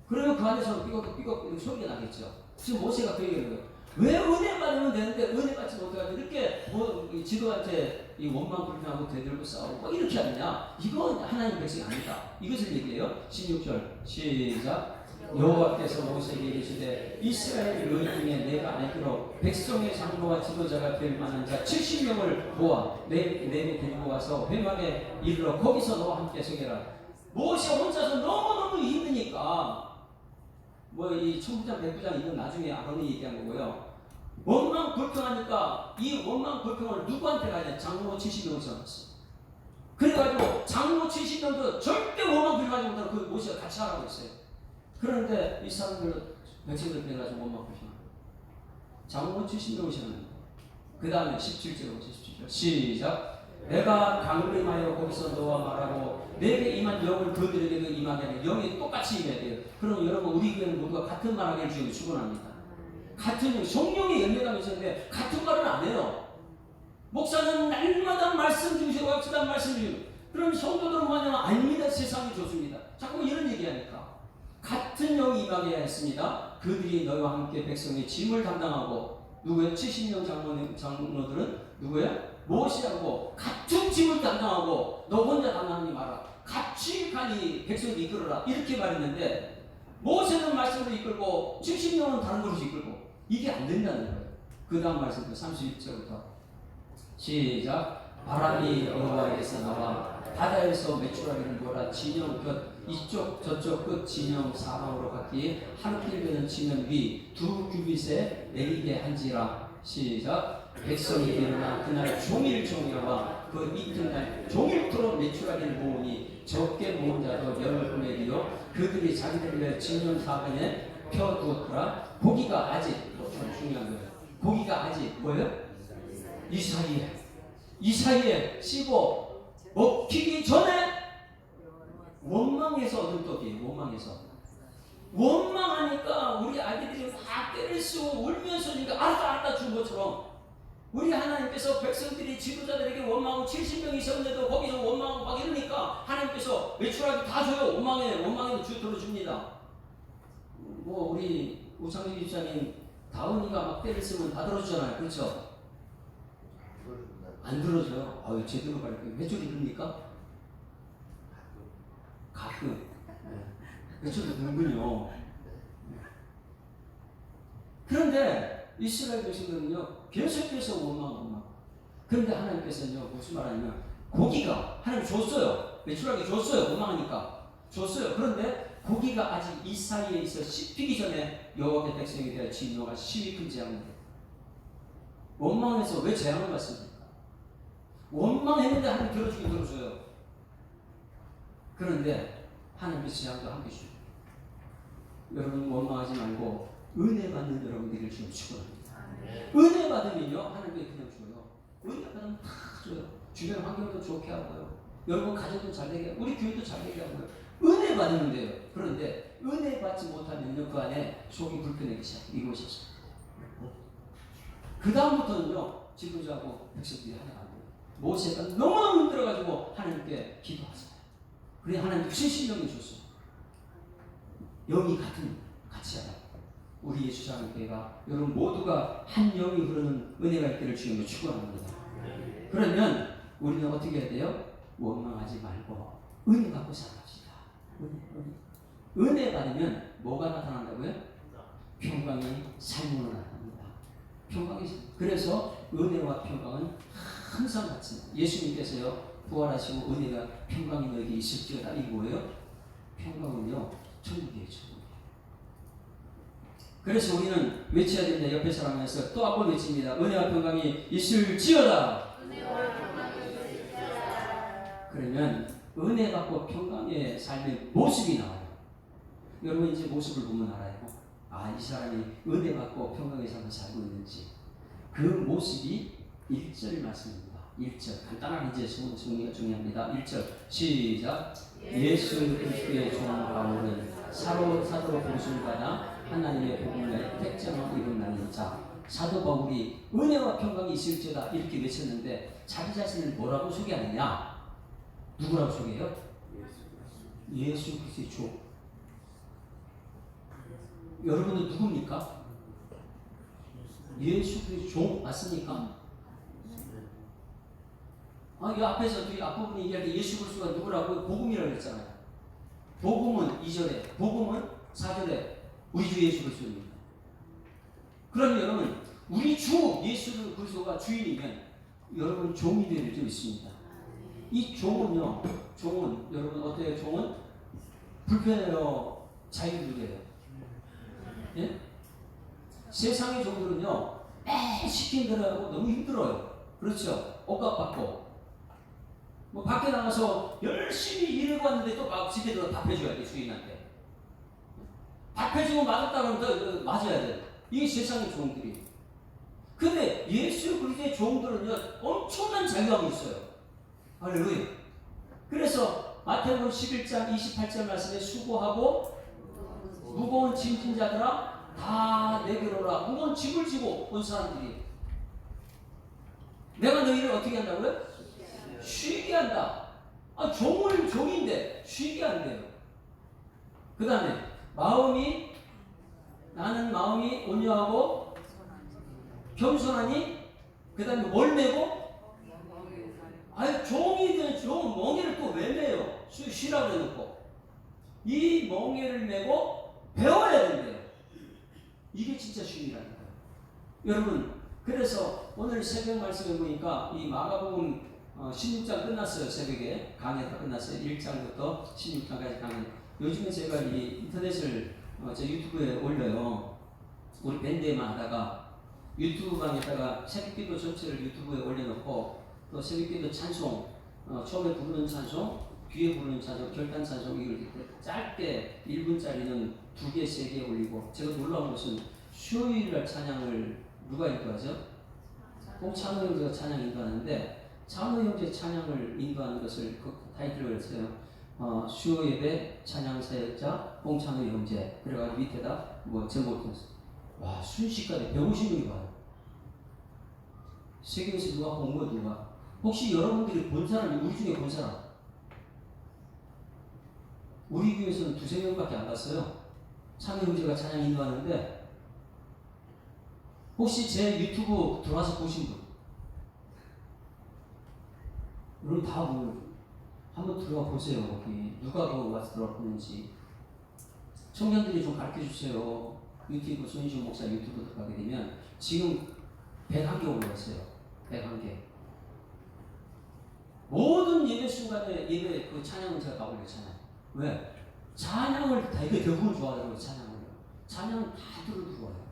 그러면 그 안에서 삐걱 소리가 나겠죠. 지금 모세가 그 얘기를 해요. 왜 은혜 받으면 되는데 은혜 받지 못해가지고 이렇게 지도한테 이 원망 불평하고 대들고 싸우고 이렇게 하느냐? 이건 하나님 백성이 아니다. 이것을 얘기해요. 16절 시작. 여호와께서 모세에게 이르시되 이스라엘 너희 중에 내가 알기로 백성의 장로와 지도자가 될 만한 자 70명을 모아 내게 데리고 와서 회막에 이르러 거기서 너와 함께 서게라. 모세 혼자서 너무너무 힘드니까 뭐 이 천부장 백부장 이건 나중에 아론이 얘기한 거고요. 원망 불평하니까 이 원망 불평을 누구한테 가냐? 장로 70명을 써놨어. 그래가지고 장로 70명도 절대 원망 불평하지 못하고 그 모세가 같이 하라고 했어요. 그런데 이 사람들 백성들 그래가지고 원망 불평하고 장로 70명을 세웠는데 그 다음에 17절로 17절 시작. 내가 강림하여 거기서 너와 말하고 내게 임한 영을 그들에게도 임하게 하는 영이 똑같이 임해야 돼요. 그럼 여러분 우리 교회는 모두가 같은 말하기를 주님 축원합니다. 같은 영, 성령의 연결감이 있었는데 같은 말을 안 해요. 목사는 날마다 말씀 주시고 같은 말씀 주시고 그럼 성도들은 뭐냐면 아닙니다. 세상이 좋습니다. 자꾸 이런 얘기하니까 같은 영이 임하게 했습니다. 그들이 너희와 함께 백성의 짐을 담당하고 누구예요? 70명 장로들은 누구예요? 모세하고 같은 짐을 담당하고 너 혼자 담당하지 마라. 같이 가니 백성을 이끌어라. 이렇게 말했는데 모세는 말씀으로 이끌고 70명은 다른 것으로 이끌고 이게 안 된다는 거예요. 그 다음 말씀도 31절부터 시작. 바람이 여호와에게서 나와 바다에서 메추라기를 몰아 진영 끝 이쪽 저쪽 끝 진영 사방으로 갔기에 하늘길에는 진영 위 두 규빗에 내리게 한지라. 시작. 백성이 일어나 그날 종일 종일과 그 이튿날 종일토록 메추라기를 모으니 적게 모은 자도 열을 보내리요 그들이 자기들의 진영 사방에 펴두었더라. 고기가 아직 참 중요한 거예요. 고기가 아직 뭐예요? 이 사이에 씹어 먹히기 전에 원망해서 얻은 떡이에요. 원망하니까 우리 아기들이 막 때를 쓰고 울면서 알았다 준 것처럼 우리 하나님께서 백성들이 지도자들에게 원망하고 70명이 있었는데도 거기서 원망하고 막 이러니까 하나님께서 메추라기 다 줘요. 원망에도 들어줍니다. 뭐 우리 우창기 집사님 다운이가 막 때를 쓰면 다 들어주잖아요. 그렇죠? 안 들어줘요. 아유 제대로 가르쳐요. 메추리 들립니까? 가끔. 메추리 듣는군요. 그런데 이스라엘 백성들은요 계속해서 원망. 그런데 하나님께서는요 무슨 말하냐면 고기가 하나님 줬어요. 메추라기 줬어요. 원망하니까 줬어요. 그런데 고기가 아직 이 사이에 있어 씹히기 전에 여호와의 백성에 대한 진노가 심히 큰 재앙을 해요. 원망해서 왜 재앙을 받습니까? 원망했는데 하나님 들어주긴 들어줘요. 그런데 하나님의 재앙도 함께 주요. 여러분 원망하지 말고 은혜 받는 여러분들을 지금 축원합니다. 은혜 받으면요 하나님께 그냥 줘요. 은혜 받으면 다 줘요. 주변 환경도 좋게 하고요. 여러분 가정도 잘 되게 하고 우리 교회도 잘 되게 하고요. 은혜 받으면 돼요. 그런데 은혜 받지 못하면요 그 안에 속이 불편하기 시작해요. 이곳에서. 그 다음부터는요 지도자하고 백성들이 하나가 안 돼요. 모세가 너무너무 힘들어가지고 하나님께 기도하세요. 그래 하나님 70명이 줬어요. 영이 같이 하라. 우리 예수장교회가 여러분 모두가 한 영이 흐르는 은혜가 있기를 주님을 축원합니다. 그러면 우리는 어떻게 해야 돼요? 원망하지 말고 은혜 받고 살아갑시다. 은혜 받으면 뭐가 나타난다고요? 평강이 삶으로 나타납니다. 그래서 은혜와 평강은 항상 같습니다. 예수님께서요 부활하시고 은혜가 평강이 너에게 있을지어다. 이게 뭐예요? 평강은요 천국이에요. 천국. 그래서 우리는 외쳐야 됩니다. 옆에 사람에서 또 한 번 외칩니다. 은혜와 평강이 있을지어다. 그러면 은혜 받고 평강의 삶의 모습이 나와요. 여러분 이제 모습을 보면 알아요. 이 사람이 은혜 받고 평강의 삶을 살고 있는지. 그 모습이 1절 말씀입니다. 1절 간단한 이제 정리가 중요합니다. 1절 시작. 예수 그리스도의 종 바울은 사도로 부르심을 받아 하나님의 복음을 택정하고 이룬다는 자. 사도 바울이 은혜와 평강이 있을지어다 이렇게 외쳤는데 자기 자신을 뭐라고 소개하느냐? 누구라고 소개해요? 예수 그리스도의 종. 여러분은 누굽니까? 예수 그리스도의 종 맞습니까? 이 앞에서 이 앞부분이 얘기할 때 예수 그리스도가 누구라고 복음이라고 했잖아요. 복음은 2절에 복음은 4절에 우리 주 예수 그리스도입니다. 그럼 여러분 우리 주 예수 그리스도가 주인이면 여러분 종이 될 수 있습니다. 이 종은요, 종은 여러분 어때요? 종은 불편해요, 자유로워요. 예? 세상의 종들은요, 매일 시킨 대로 하고 너무 힘들어요. 그렇죠? 억압받고 뭐 밖에 나가서 열심히 일하고 왔는데 또 막 집에 들어 답해줘야 돼, 주인한테. 답해주고 맞았다 그러면 또 맞아야 돼. 이게 세상의 종들이. 근데 예수 그리스도의 종들은요, 엄청난 자유함이 있어요. 할렐루야. 그래서 마태복음 11장 28절 말씀에 수고하고 무거운 짐진 자들아 다 내게로 오라. 무거운 짐을 지고 온 사람들이 내가 너희를 어떻게 한다고요? 쉬게 한다. 종인데 쉬게 한대요. 그 다음에 나는 마음이 온유하고 겸손하니, 그 다음에 뭘 메고? 종이든 멍에를 또 왜 메요? 쉬라고 해놓고. 이 멍에를 메고 배워야 된대요. 이게 진짜 쉼이라니까요. 여러분, 그래서 오늘 새벽 말씀에 보니까 이 마가복음 16장 끝났어요. 새벽에 강의가 끝났어요. 1장부터 16장까지 강의. 요즘에 제가 이 인터넷을 제 유튜브에 올려요. 우리 밴드에만 하다가 유튜브방에다가 새벽기도 전체를 유튜브에 올려놓고 또 새벽기도 찬송, 처음에 부르는 찬송, 뒤에 부르는 찬송, 결단 찬송 이걸 짧게 1분짜리는 2개, 3개 올리고, 제가 놀라운 것은 수요일날 찬양을 누가 인도하죠? 꼭 찬호 형제가 찬양 인도하는데, 찬호 형제 찬양을 인도하는 것을 그 타이틀을 했어요. 수요 예배 찬양 사역자 홍찬호 형제. 그래가지고 밑에다 뭐 제목을 했어요. 와, 순식간에 150명이 봐요. 세계에서 누가 본 거 누가? 혹시 여러분들이 본 사람이 우리 중에 본 사람? 우리 교회에서는 2-3명밖에 안 봤어요. 찬호 형제가 찬양 인도하는데, 혹시 제 유튜브 들어와서 보신 분? 여러분 다 보면 한번 들어가 보세요. 거기 누가 와서 들어가 보는지. 청년들이 좀 가르쳐 주세요. 유튜브 손희준 목사 유튜브 들어가게 되면 지금 101개 올라왔어요. 101개. 모든 예배 순간에 예배 그 찬양은 제가 다 올려요. 찬양. 왜? 찬양을 되게 대부분 좋아하더라고요. 찬양은 다 들어요.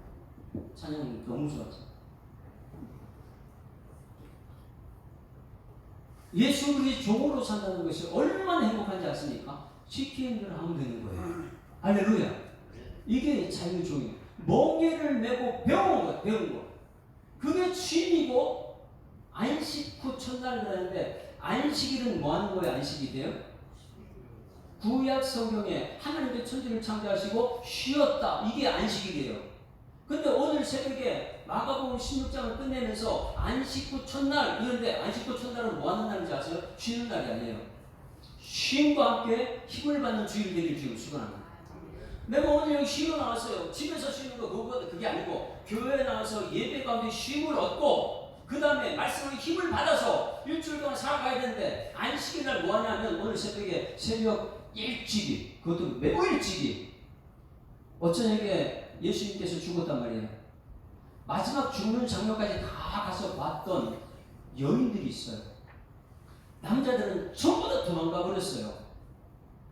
찬양이 너무 좋았죠. 예수 그리스도의 종으로 산다는 것이 얼마나 행복한지 아십니까? 시키는 대로 하면 되는 거예요. 할렐루야. 이게 자유의 종이에요. 멍에를 메고 배운 거. 그게 취미고, 안식 후 첫날 그러는데, 안식일은 뭐 하는 거예요? 안식이 돼요? 구약 성경에 하나님의 천지를 창조하시고 쉬었다. 이게 안식일이에요. 근데 오늘 새벽에 마가복음 16장을 끝내면서 안식 후 첫날 이런데, 안식 후 첫날은 뭐 하는 날인지 아세요? 쉬는 날이 아니에요. 쉼과 함께 힘을 받는 주일 되길 지금 축원합니다. 내가 오늘 여기 쉬러 나왔어요. 집에서 쉬는 거 그게 아니고 교회에 나와서 예배 가운데 쉼을 얻고 그 다음에 말씀으로 힘을 받아서 일주일 동안 살아가야 되는데, 안식일 날 뭐 하냐면 오늘 새벽에 새벽 일찍이, 그것도 매우 일찍이 어쩌냐게 예수님께서 죽었단 말이에요. 마지막 죽는 장면까지 다 가서 봤던 여인들이 있어요. 남자들은 전부 다 도망가 버렸어요.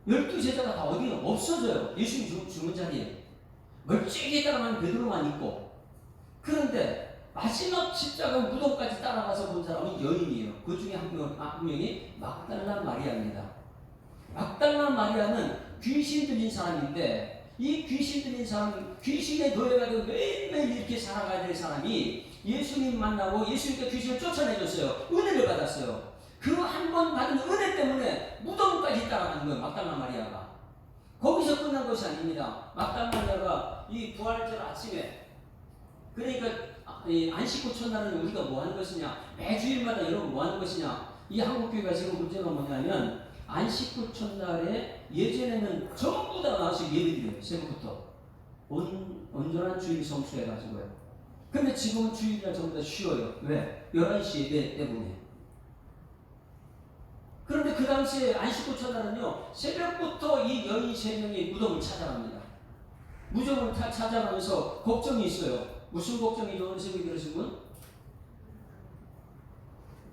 12제자가 다 어디가 없어져요. 예수님 죽은 자리에. 멀찍이 따라만 베드로만 있고. 그런데 마지막 십자가 무덤까지 따라가서 본 사람은 여인이에요. 그 중에 한 명이 막달라 마리아입니다. 막달라 마리아는 귀신 들린 사람인데, 이 귀신 들린 사람, 귀신에 노예가지고 매일매일 이렇게 살아가야 될 사람이 예수님 만나고 예수님께 귀신을 쫓아내줬어요. 은혜를 받았어요. 그 한 번 받은 은혜 때문에 무덤까지 따라가는 거예요. 막달라 마리아가. 거기서 끝난 것이 아닙니다. 막달라 마리아가 이 부활절 아침에, 그러니까 이 안식 후 첫날은 우리가 뭐 하는 것이냐, 매주일마다 여러분 뭐 하는 것이냐, 이 한국교회가 지금 문제가 뭐냐면 안식 후 첫날에 예전에는 전부 다 나와서 예배드려요. 새벽부터 온전한 주일 성수해가지고요. 근데 지금은 주일이나 전부 다 쉬어요. 왜? 11시 예배 때문에. 그런데 그 당시에 안식 후 첫날은요, 새벽부터 이 여인 3명이 무덤을 찾아갑니다. 무덤을 찾아가면서 걱정이 있어요. 무슨 걱정이죠? 선생님이 들으신 분?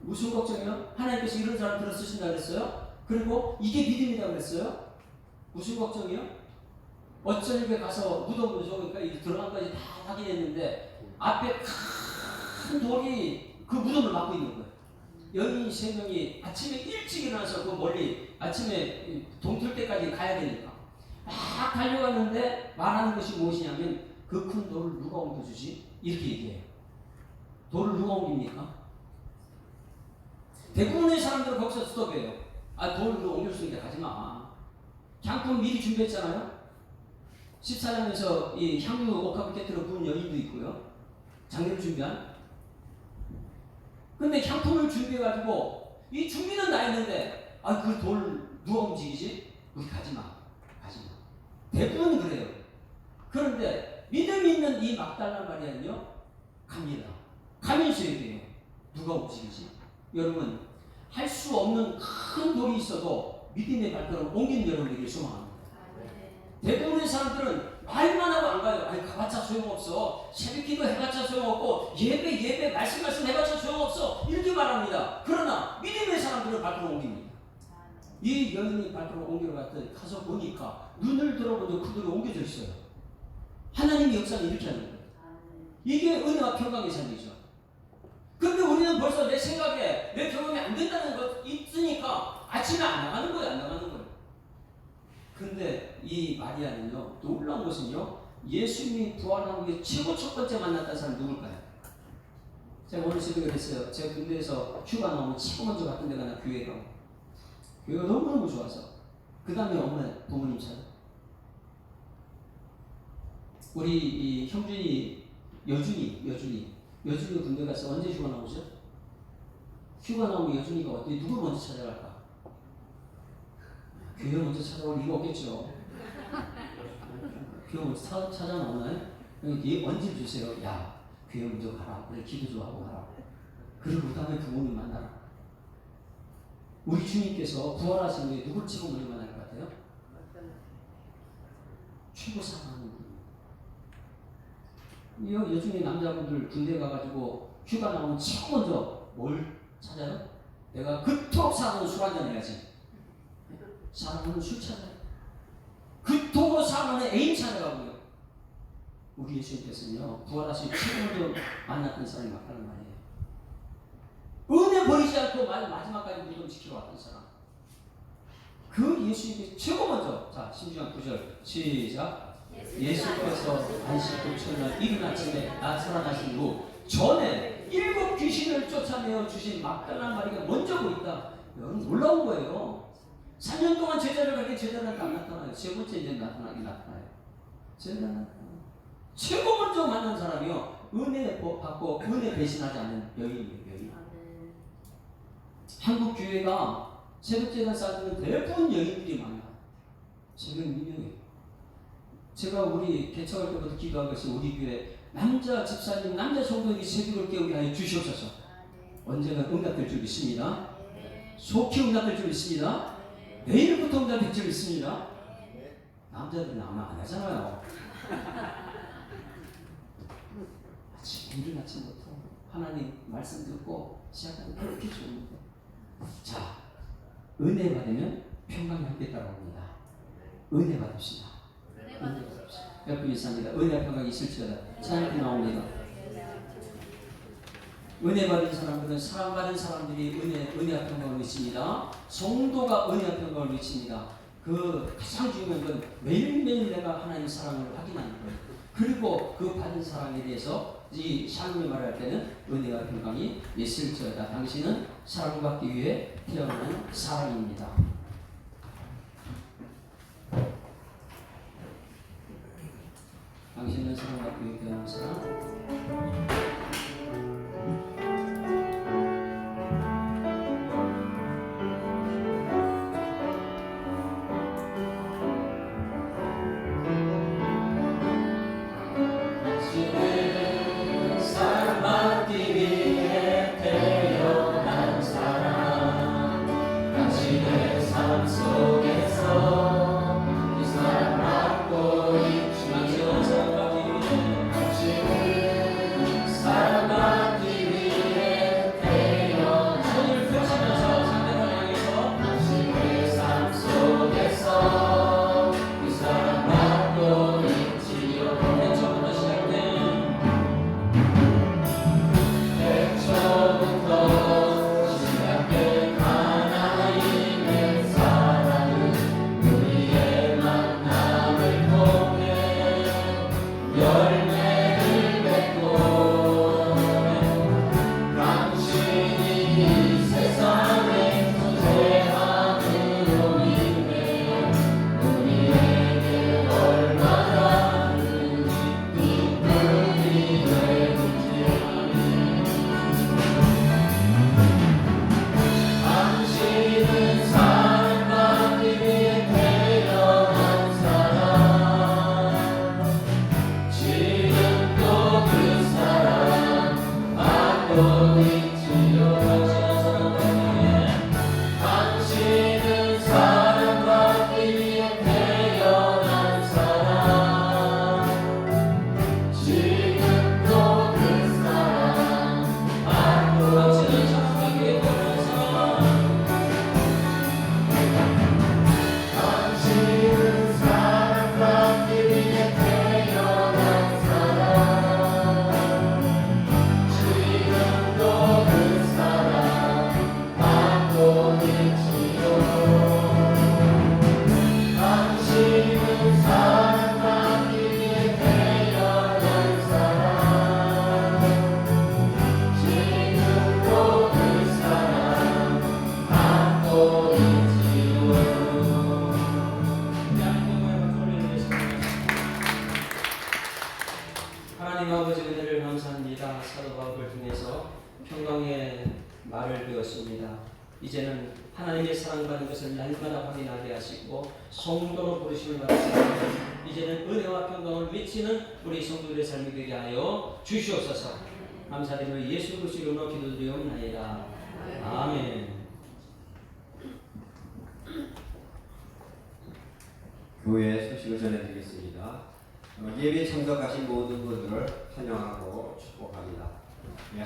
무슨 걱정이요? 하나님께서 이런 사람 들어쓰신다 그랬어요? 그리고 이게 믿음이라고 그랬어요? 무슨 걱정이요? 어쩌니까 가서 무덤을 저기까지 들어간까지 다 확인했는데 앞에 큰 돌이 그 무덤을 막고 있는 거예요. 여인 3명이 아침에 일찍 일어나서 그 멀리 아침에 동틀 때까지 가야 되니까 막 달려갔는데 말하는 것이 무엇이냐면 그 큰 돌을 누가 옮겨주지? 이렇게 얘기해요. 돌을 누가 옮깁니까? 대부분의 사람들은 거기서 스톱해요. 돌을 누가 옮길 수 있는데 가지마. 향품 미리 준비했잖아요. 14장에서 이 향유 옥합을 깨뜨려 부은 여인도 있고요. 장례를 준비한. 근데 향품을 준비해가지고 이 준비는 다 했는데 그 돌 누가 움직이지? 우리 가지마. 대부분 그래요. 그런데 믿음 있는 이 막달라 마리아는요 갑니다. 가면서 얘기해요. 누가 움직이지? 여러분 할 수 없는 큰 돌이 있어도 믿음의 발걸음을 옮기는 여러분에게 소망합니다. 대부분의 사람들은 말만 하고 안 가요. 가봤자 소용없어. 새벽기도 해봤자 소용없고 예배 말씀 해봤자 소용없어. 이렇게 말합니다. 그러나 믿음의 사람들은 발걸음을 옮깁니다. 이 여인이 발걸음을 옮기러 갔더니 가서 보니까 눈을 들어보니 그들이 옮겨져 있어요. 하나님의 역사는 이렇게 하는 거예요. 이게 은혜와 평강의 삶이죠. 근데 우리는 벌써 내 생각에 내 경험이 안 된다는 것 있으니까 아침에 안 나가는 거예요. 근데 이 마리아는요, 놀라운 것은요, 예수님이 부활한 게 최고 첫 번째 만났다는 사람이 누굴까요? 제가 오늘 새벽에 그랬어요. 제가 군대에서 휴가 나오면 최고 먼저 갔던 데가 나 교회가 너무너무 좋아서 그 다음에 엄마 부모님 찾아. 우리 이 형준이 여준이 군대 가서 언제 휴가 나오죠? 휴가 나오면 여준이가 어떻게 누굴 먼저 찾아갈까? 교회 먼저 찾아올 리가 없겠죠. 교회 먼저 찾아나오나요? 얘 언제 주세요? 야, 교회 먼저 가라. 그래, 기도 좀 하고 가라. 그리고 그 다음에 부모님 만나라. 우리 주님께서 부활하신 후에 누굴 찍어 먼저 만날 것 같아요? 최고 사랑하는 분. 요즘에 남자분들 군대 가가지고 휴가 나오면 최고 먼저 뭘 찾아요? 내가 그토록 사랑하는 술 한잔 해야지. 사랑하는 술 찾아요. 그토록 사랑하는 애인 찾아가고요. 우리 예수님께서는요, 부활하신 최고 먼저 만났던 사람이 맞다는 말이에요. 은혜 버리지 않고 마지막까지 무덤 지키러 왔던 사람. 그 예수님께서 최고 먼저, 자, 신중한 9절, 시작. 예수께서 안식일 첫날 이른 아침에 나타나신 후 전에 7 귀신을 쫓아내어 주신 막달라 마리아가 먼저 보인다. 여러분 놀라운 거예요. 3년 동안 제자를 가게 제자는 안 나타나요. 세 번째 이제 나타나요. 제자는 최고 먼저 만난 사람이요. 은혜 받고 은혜 배신하지 않는 여인이에요. 여인. 한국 교회가 새벽제단 사람들은 대부분 여인들이 많아요. 제가 민영이에요. 제가 우리 개척할 때부터 기도한 것이 우리 교회 남자 집사님, 남자 성도에게 새벽을 깨우게 하여 주시옵소서. 언제나 응답될 줄 믿습니다. 속히 응답될 줄 믿습니다. 내일부터 응답될 줄 믿습니다. 남자들은 아마 안 하잖아요. 이른 아침부터 하나님 말씀 듣고 시작하는 그렇게 좋은데. 자, 은혜 받으면 평강이 함께 따라옵니다. 은혜 받읍시다. 옆에 있습니다. 은혜와 평강이 있을지어다. 찬양이 나옵니다. 은혜 받은 사람들은 사랑받은 사람들이 은혜와 평강을 미칩니다. 성도가 은혜와 평강을 미칩니다. 그 가장 중요한 건 매일매일 내가 하나님의 사랑을 확인하는 거예요. 그리고 그 받은 사랑에 대해서 이 샬롬이 말할 때는 은혜와 평강이 있을지어다. 당신은 사랑받기 위해 태어난 사람입니다. 당신은 사랑받기 위해 태어난 사람. 속에서 이 사랑 받고 있지. 하나님 아버지 은혜를 감사합니다. 사도 바울을 통해서 평강의 말을 배웠습니다. 이제는 하나님의 사랑받는 것을 날마다 확인하게 하시고 성도로 부르심을 받았습니다. 이제는 은혜와 평강을 외치는 우리 성도들의 삶이 되게 하여 주시옵소서. 감사드리며 예수 그리스도의 이름으로 기도드리옵나이다. 아멘. 교회 소식을 전해드리겠습니다. 예배 참석하신 모든 분들을 환영하고 축복합니다.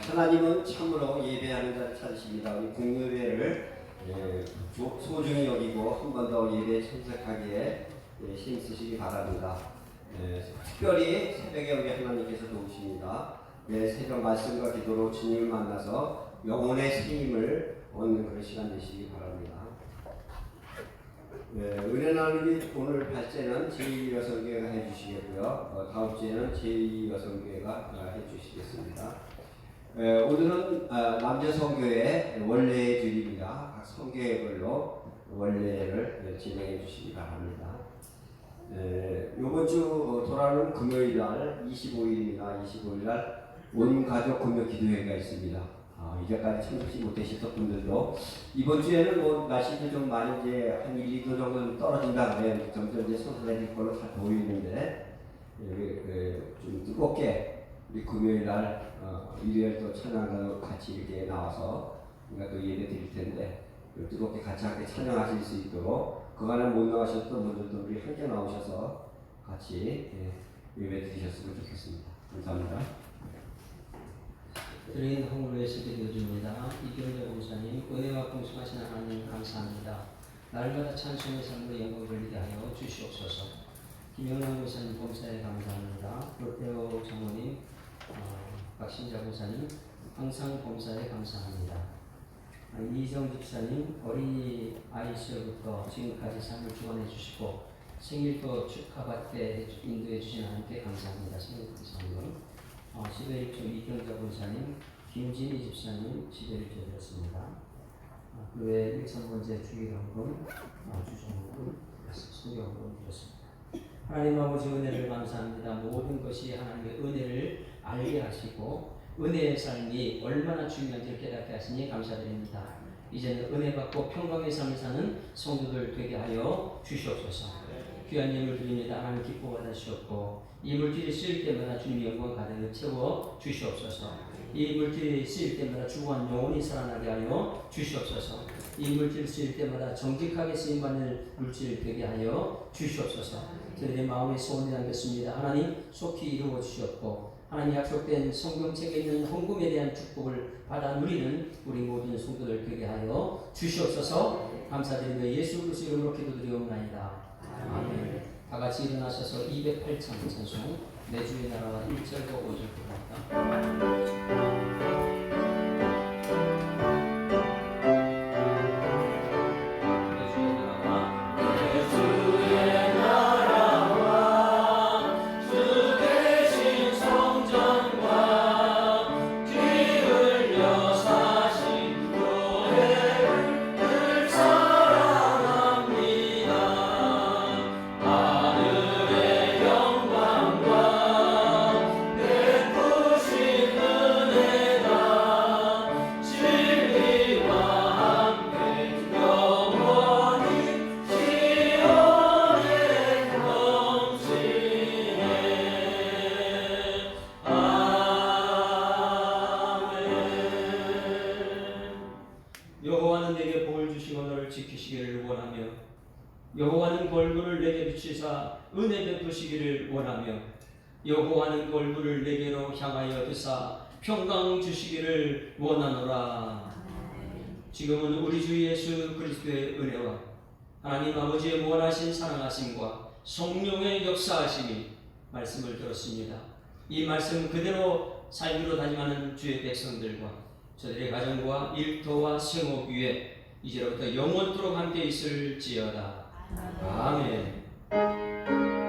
하나님은 참으로 예배하는 자를 찾으십니다. 우리 국유회를 소중히 여기고 한 번 더 예배에 참석하기에 힘쓰시기 바랍니다. 특별히 새벽에 우리 하나님께서 도우십니다. 새벽 말씀과 기도로 주님을 만나서 영혼의 새힘을 얻는 그런 시간 되시기 바랍니다. 은혜 나누기 오늘 발제는 제2여성교회가 해주시겠고요. 다음 주에는 제2여성교회가 해주시겠습니다. 오늘은 남자성교회 원례의 주일입니다. 각 성교회별로 원례를 진행해 주시기 바랍니다. 이번 주 돌아오는 금요일날 25일입니다. 25일날 온 가족 금요 기도회가 있습니다. 이제까지 참석시 못하셨던 분들도 이번 주에는 뭐 날씨도 좀 많이 이제 한 1, 2도 정도 떨어진다 그래요. 점점 이제 선선해질 걸로 잘 보이는데 좀 뜨겁게 우리 금요일 날 일요일 또 찬양가로 같이 이렇게 나와서 우리가 또 예배 드릴 텐데 뜨겁게 같이 함께 찬양하실 수 있도록 그간에 못 나오셨던 분들도 우리 함께 나오셔서 같이 예배 드리셨으면 좋겠습니다. 감사합니다. 드린 헌금을 위해서 드려줍니다. 이경재 목사님, 은혜와 공수하신 하나님 감사합니다. 날마다 찬송의 삶으로 영광 돌리게 하여 주시옵소서. 김영남 목사님 봉사에 감사합니다. 롯데오 장모님, 박신자 목사님 항상 봉사에 감사합니다. 이정 집사님 어린이 아이 시절부터 지금까지 삶을 주관해 주시고 생일도 축하받게 인도해 주신 하나님께 감사합니다. 생일 감사합니다. 11조 이경자 권사님, 김진희 집사님 11조 드렸습니다. 그 외에 일선번제 주일헌금, 주정헌금, 수료헌금 드렸습니다. 하나님 아버지 은혜를 감사합니다. 모든 것이 하나님의 은혜를 알게 하시고 은혜의 삶이 얼마나 중요한지를 깨닫게 하시니 감사드립니다. 이제는 은혜 받고 평강의 삶을 사는 성도들 되게 하여 주시옵소서. 귀한 예물 드립니다. 하나님 기뻐 받으시옵고 이 물질이 쓰일 때마다 주님의 영광 가득히 채워 주시옵소서. 이 물질이 쓰일 때마다 주관 영혼이 살아나게 하여 주시옵소서. 이 물질 쓰일 때마다 정직하게 쓰임받는 물질 되게 하여 주시옵소서. 저희의 마음의 소원이 담겼습니다. 하나님 속히 이루어 주시옵고 하나님 약속된 성경책에 있는 헌금에 대한 축복을 받아 누리는 우리 모든 성도들 되게 하여 주시옵소서. 감사드리며 예수 그리스도 이름으로 기도드리옵나이다. 아멘. 다 같이 일어나셔서 208장 찬송 내 주의 나라와 1절과 5절 부릅니다. 내 여호와는 내게 복을 주시고 너를 지키시기를 원하며 여호와는 그 얼굴을 내게 비추사 은혜 베푸시기를 원하며 여호와는 그 얼굴을 내게로 향하여 드사 평강 주시기를 원하노라. 지금은 우리 주 예수 그리스도의 은혜와 하나님 아버지의 무한하신 사랑하심과 성령의 역사하심이 말씀을 들었습니다. 이 말씀 그대로 살기로 다짐하는 주의 백성들과 저들의 가정과 일터와 생업 위에 이제로부터 영원토록 함께 있을지어다. 아멘.